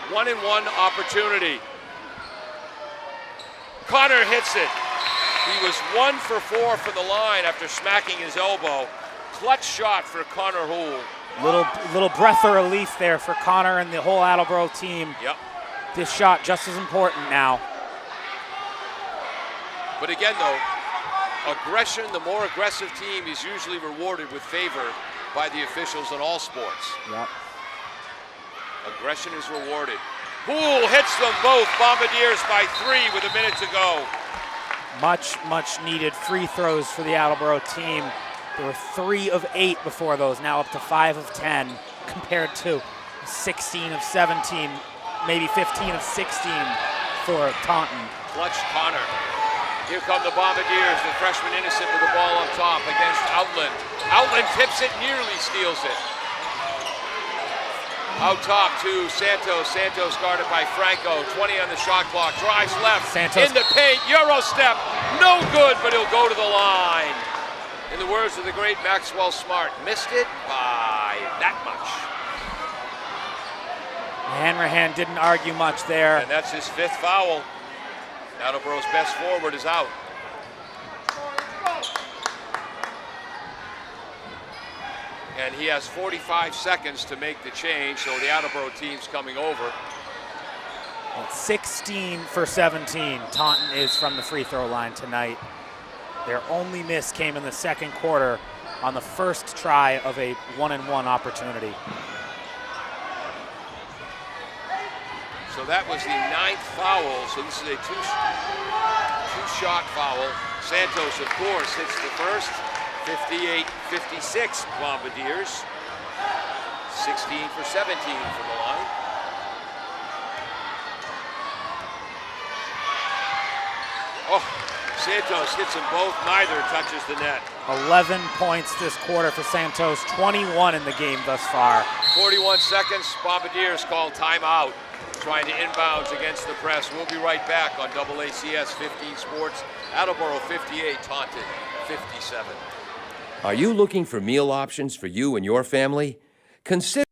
1-and-1 opportunity. Connor hits it. He was 1 for 4 from the line after smacking his elbow. Clutch shot for Connor Houle. Little breath of relief there for Connor and the whole Attleboro team. Yep. This shot just as important now. But again, though, aggression, the more aggressive team is usually rewarded with favor by the officials in all sports. Yep. Aggression is rewarded. Houle hits them both. Bombardiers by 3 with a minute to go. Much needed free throws for the Attleboro team. There were 3 of 8 before those, now up to 5 of 10 compared to 16 of 17, maybe 15 of 16 for Taunton. Clutch Connor. Here come the Bombardiers, the freshman innocent with the ball up top against Outland. Outland tips it, nearly steals it. Out top to Santos. Santos guarded by Franco. 20 on the shot clock. Drives left. Santos. In the paint. Euro step. No good, but he'll go to the line. In the words of the great Maxwell Smart, missed it by that much. Hanrahan didn't argue much there. And that's his 5th foul. Attleboro's best forward is out. And he has 45 seconds to make the change, so the Attleboro team's coming over. 16 for 17. Taunton is from the free throw line tonight. Their only miss came in the second quarter on the first try of a 1-and-1 opportunity. So that was the 9th foul, so this is a two-shot foul. Santos, of course, hits the first. 58-56 Bombardiers. 16 for 17 from the line. Oh, Santos hits them both. Neither touches the net. 11 points this quarter for Santos. 21 in the game thus far. 41 seconds. Bombardiers call timeout. Trying to inbounds against the press. We'll be right back on AACS 15 Sports. Attleboro 58, Taunton 57. Are you looking for meal options for you and your family? Consider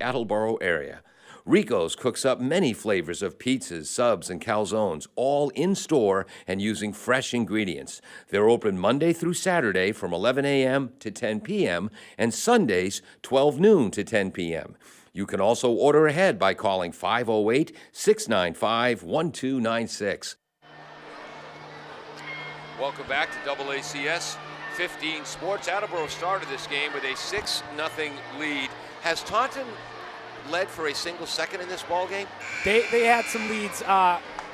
Attleboro area. Rico's cooks up many flavors of pizzas, subs, and calzones, all in-store and using fresh ingredients. They're open Monday through Saturday from 11 a.m. to 10 p.m. and Sundays 12 noon to 10 p.m. You can also order ahead by calling 508-695-1296. Welcome back to AACS 15 Sports. Attleboro started this game with a 6-0 lead. Has Taunton led for a single second in this ball game? They had some leads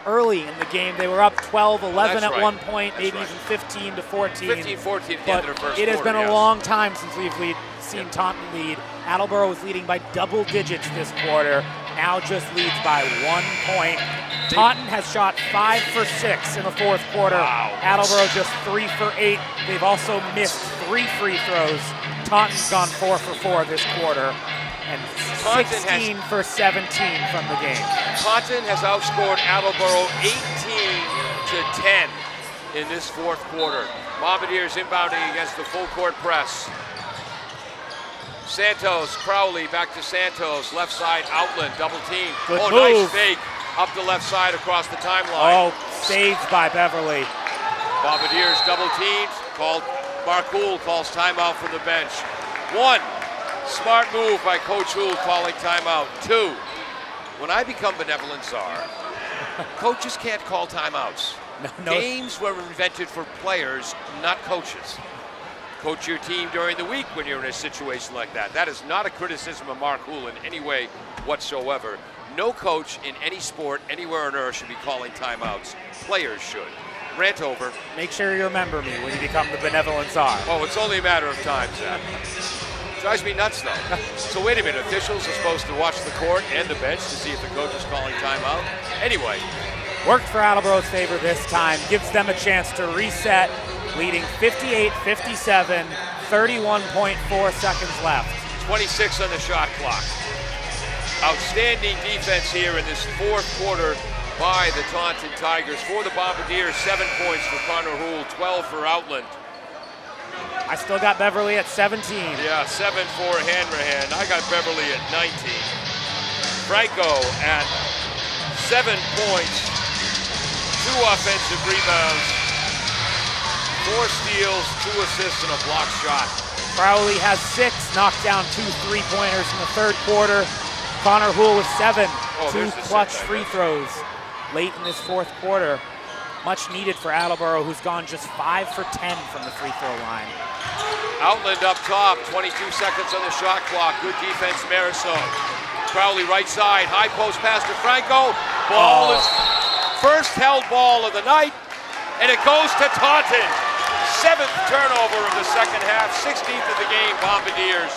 early in the game. They were up 12-11 at one point, maybe even 15-14. 15-14 at the end of the first it has quarter, been a long time since we've seen Taunton lead. Attleboro was leading by double digits this quarter, now just leads by 1 point. Taunton has shot 5 for 6 in the fourth quarter. Wow. Attleboro just 3 for 8. They've also missed 3 free throws. Taunton's gone 4 for 4 this quarter, and 16 for 17 from the game. Taunton has outscored Attleboro 18-10 in this fourth quarter. Bombardiers inbounding against the full court press. Santos, Crowley, back to Santos, left side, Outland, double team. Good move. Nice fake, up the left side across the timeline. Oh, saved by Beverly. Bombardiers double teamed, Marcoul calls timeout from the bench. 1, smart move by Coach Houle calling timeout. 2, when I become benevolent czar, coaches can't call timeouts. No. Games were invented for players, not coaches. Coach your team during the week when you're in a situation like that. That is not a criticism of Mark Houle in any way whatsoever. No coach in any sport anywhere on earth should be calling timeouts. Players should. Rant over. Make sure you remember me when you become the benevolent czar. Oh, it's only a matter of time, Zach. Drives me nuts, though. So wait a minute, officials are supposed to watch the court and the bench to see if the coach is calling timeout. Anyway. Worked for Attleboro's favor this time. Gives them a chance to reset, leading 58-57, 31.4 seconds left. 26 on the shot clock. Outstanding defense here in this fourth quarter by the Taunton Tigers. For the Bombardiers, 7 points for Connor Houle, 12 for Outland. I still got Beverly at 17. Yeah, 7 for Hanrahan. I got Beverly at 19. Franco at 7 points, 2 offensive rebounds, 4 steals, 2 assists, and a block shot. Crowley has 6, knocked down 2 3-pointers in the third quarter. Connor Houle with 7, 2 clutch free throws late in this fourth quarter. Much needed for Attleboro, who's gone just 5 for 10 from the free throw line. Outland up top, 22 seconds on the shot clock. Good defense, Marisol. Crowley right side, high post pass to Franco. Ball is first held ball of the night, and it goes to Taunton. 7th turnover of the second half, 16th of the game, Bombardiers.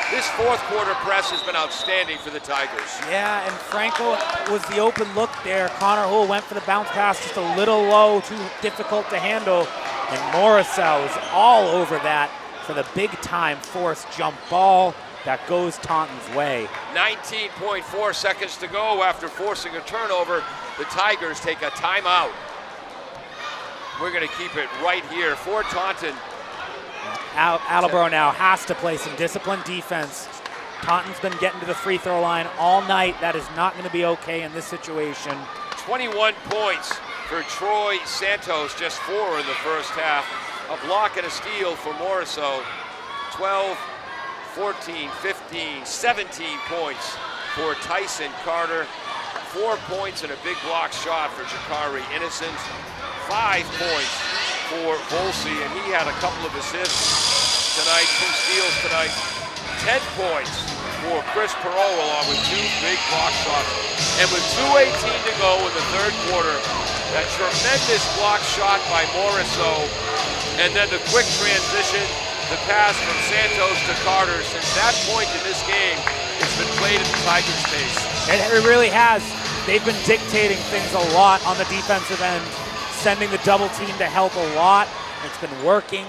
This fourth quarter press has been outstanding for the Tigers. Yeah, and Franco was the open look there. Connor Houle went for the bounce pass just a little low, too difficult to handle. And Morrisell is all over that for the big-time forced jump ball that goes Taunton's way. 19.4 seconds to go after forcing a turnover. The Tigers take a timeout. We're going to keep it right here for Taunton. Attleboro now has to play some disciplined defense. Taunton's been getting to the free throw line all night. That is not going to be okay in this situation. 21 points for Troy Santos, just 4 in the first half. A block and a steal for Morrisell. 12, 14, 15, 17 points for Tyson Carter. 4 points and a big block shot for Jakari Innocent. 5 points for Volsey, and he had a couple of assists tonight, 2 steals tonight. 10 points for Chris Perot, along with 2 big block shots. And with 2:18 to go in the third quarter, that tremendous block shot by Morrisell, and then the quick transition, the pass from Santos to Carter. Since that point in this game, it's been played at the Tigers' pace. It really has. They've been dictating things a lot on the defensive end, sending the double team to help a lot. It's been working.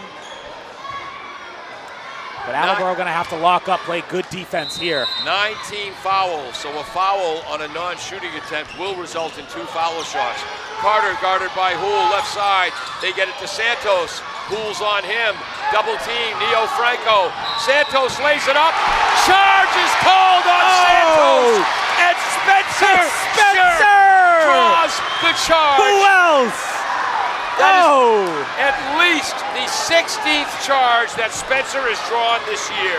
But Attleboro going to have to lock up, play good defense here. 19 fouls, so a foul on a non-shooting attempt will result in 2 foul shots. Carter guarded by Houle, left side. They get it to Santos. Houle's on him. Double team, Neo Franco. Santos lays it up. charge is called on Santos, and Spencer draws the charge. Who else? That is at least the 16th charge that Spencer has drawn this year.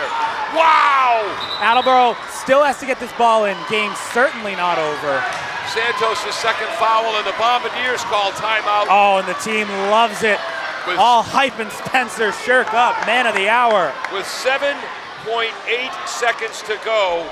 Wow! Attleboro still has to get this ball in. Game's certainly not over. Santos' second foul, and the Bombardiers call timeout. Oh, and the team loves it. All hyping Spencer Shirk up, man of the hour. With 7.8 seconds to go,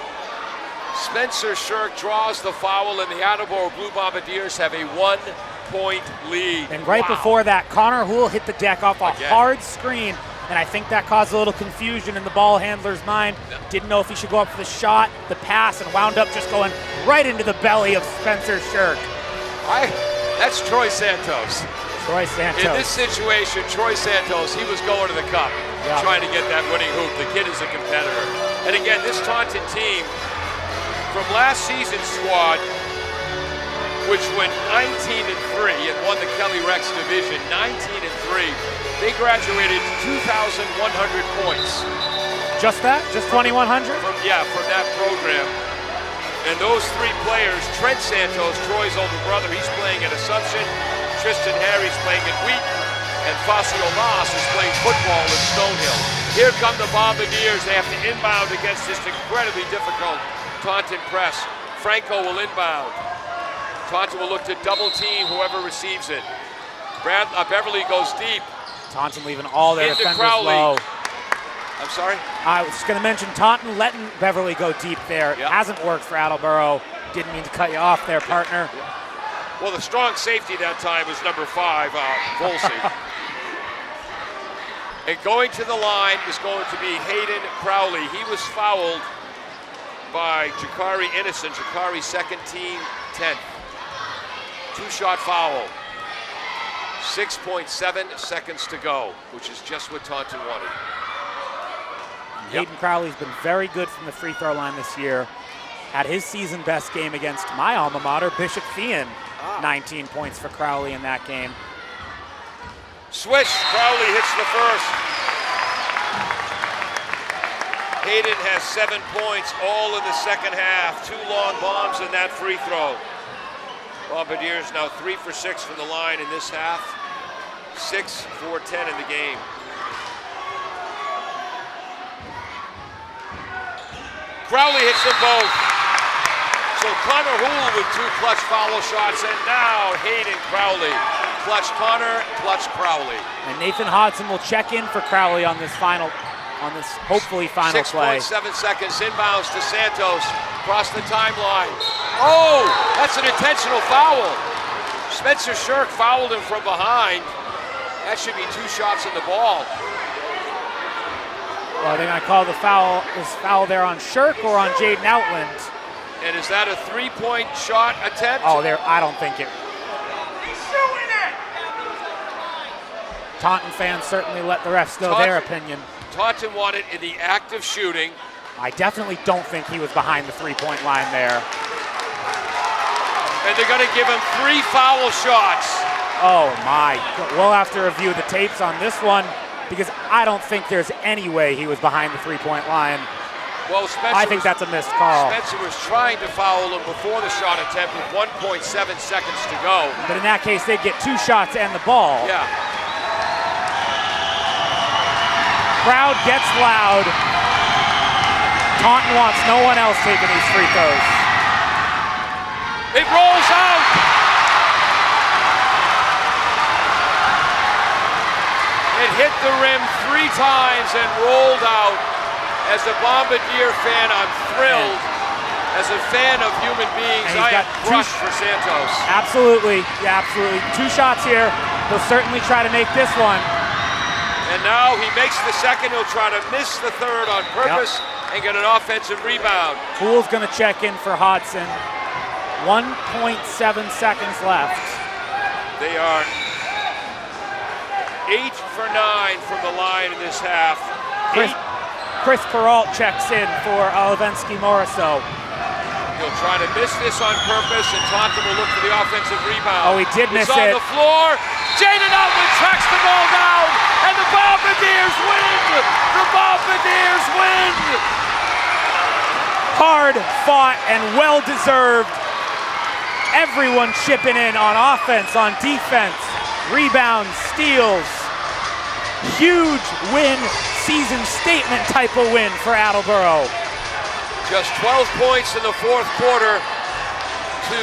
Spencer Shirk draws the foul, and the Attleboro Blue Bombardiers have a 1-point lead. And right before that, Connor Houle hit the deck off a Again. hard screen, and I think that caused a little confusion in the ball handler's mind. Didn't know if he should go up for the shot, the pass, and wound up just going right into the belly of Spencer Shirk. That's Troy Santos. Troy Santos. In this situation, Troy Santos, he was going to the cup, trying to get that winning hoop. The kid is a competitor. And again, this Taunton team, from last season's squad, which went 19-3 and won the Kelly Rex division, 19-3, they graduated 2,100 points. Just that? Just 2,100? From that program. And those three players, Trent Santos, Troy's older brother, he's playing at Assumption. Tristan Harry's playing at Wheaton. And Facio Mas is playing football at Stonehill. Here come the Bombardiers. They have to inbound against this incredibly difficult Taunton press. Franco will inbound. Taunton will look to double team whoever receives it. Beverly goes deep. Taunton leaving all their Into defenders Crowley. low. I'm sorry? I was going to mention Taunton letting Beverly go deep there. Yep. Hasn't worked for Attleboro. Didn't mean to cut you off there, partner. Well, the strong safety that time was number 5, Volsey. And going to the line is going to be Hayden Crowley. He was fouled by Jakari Innocent. Jakari second team, 10th. 2-shot foul. 6.7 seconds to go, which is just what Taunton wanted. Hayden Crowley's been very good from the free throw line this year. Had his season best game against my alma mater, Bishop Thean. 19 points for Crowley in that game. Swish, Crowley hits the first. Hayden has 7 points, all in the second half. 2 long bombs in that free throw. Bombardiers now 3 for 6 from the line in this half. 6 for 10 in the game. Crowley hits them both. So Connor Houle with 2 clutch follow shots, and now Hayden Crowley. Clutch Connor, clutch Crowley. And Nathan Hodson will check in for Crowley on this hopefully final play. 6.7 seconds, inbounds to Santos, across the timeline. Oh, that's an intentional foul. Spencer Shirk fouled him from behind. That should be 2 shots in the ball. Well, they're going to call the foul, this foul there on Shirk or on Jaden Outland. And is that a 3-point shot attempt? Oh, I don't think it. Taunton fans certainly let the refs know their opinion. Taunton wanted in the act of shooting. I definitely don't think he was behind the 3-point line there. And they're going to give him 3 foul shots. Oh my, we'll have to review the tapes on this one because I don't think there's any way he was behind the 3-point line. Well, I think that's a missed call. Spencer was trying to foul him before the shot attempt with 1.7 seconds to go. But in that case, they'd get 2 shots and the ball. Yeah. Crowd gets loud. Taunton wants no one else taking these free throws. It rolls out. It hit the rim 3 times and rolled out. As a Bombardier fan, I'm thrilled. As a fan of human beings, I am crushed for Santos. Absolutely, yeah, absolutely. 2 shots here. He'll certainly try to make this one. And now he makes the second. He'll try to miss the third on purpose and get an offensive rebound. Poole's going to check in for Hodson. 1.7 seconds left. They are 8 for 9 from the line in this half. Chris Peralt checks in for Olivensky Morisseau. He'll try to miss this on purpose, and Taunton will look for the offensive rebound. Oh, he did miss it. It's on the floor. Jaden Outland tracks the ball down, and the Bombardiers win! The Bombardiers win! Hard fought and well-deserved. Everyone chipping in on offense, on defense, rebounds, steals. Huge win, season statement type of win for Attleboro. Just 12 points in the fourth quarter to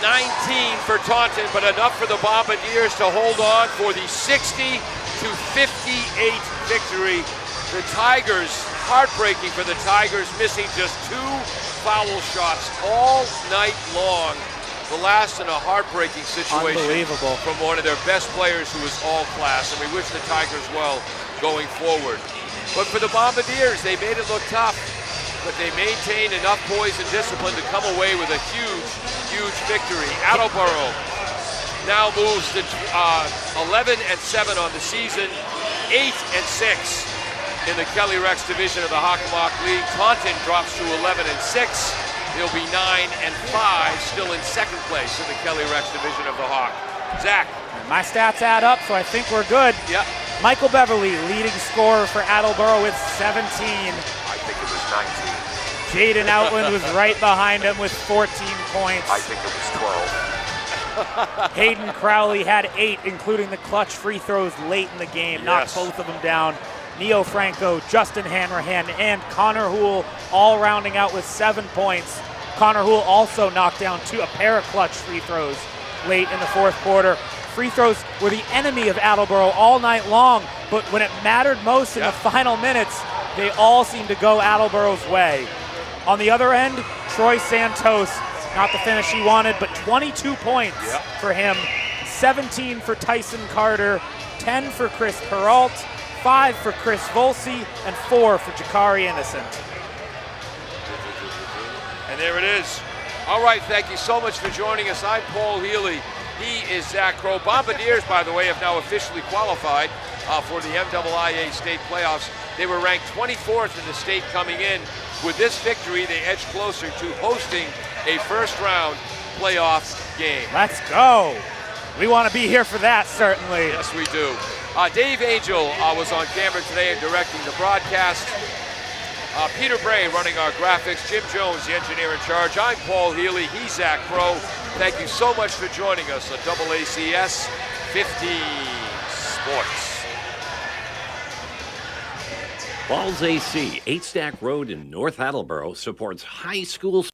19 for Taunton, but enough for the Bombardiers to hold on for the 60-58 victory. The Tigers, heartbreaking for the Tigers, missing just 2 foul shots all night long. The last in a heartbreaking situation. Unbelievable. From one of their best players who is all class, and we wish the Tigers well going forward. But for the Bombardiers, they made it look tough, but they maintained enough poise and discipline to come away with a huge victory. Attleboro now moves to 11-7 on the season, 8-6 in the Kelly Rex division of the Hockomock League. Taunton drops to 11-6. They'll be 9-5, still in second place in the Kelly Rex division of the Hawk. Zach. My stats add up, so I think we're good. Yep. Michael Beverly, leading scorer for Attleboro with 17. I think it was 19. Jaden Outland was right behind him with 14 points. I think it was 12. Hayden Crowley had 8, including the clutch free throws late in the game. Knocked both of them down. Neo Franco, Justin Hanrahan, and Connor Houle all rounding out with 7 points. Connor Houle also knocked down a pair of clutch free throws late in the fourth quarter. Free throws were the enemy of Attleboro all night long, but when it mattered most in the final minutes, they all seemed to go Attleboro's way. On the other end, Troy Santos, not the finish he wanted, but 22 points for him. 17 for Tyson Carter, 10 for Chris Peralt, 5 for Chris Volsi, and 4 for Jakari Innocent. And there it is. All right, thank you so much for joining us. I'm Paul Healy. He is Zach Crow. Bombardiers, by the way, have now officially qualified for the MIIA state playoffs. They were ranked 24th in the state coming in. With this victory, they edge closer to hosting a first-round playoff game. Let's go. We want to be here for that, certainly. Yes, we do. Dave Angel was on camera today and directing the broadcast. Peter Bray running our graphics. Jim Jones, the engineer in charge. I'm Paul Healy. He's Zach Crow. Thank you so much for joining us on AACS 15 Sports. Falls AC, 8 Stack Road in North Attleboro supports high school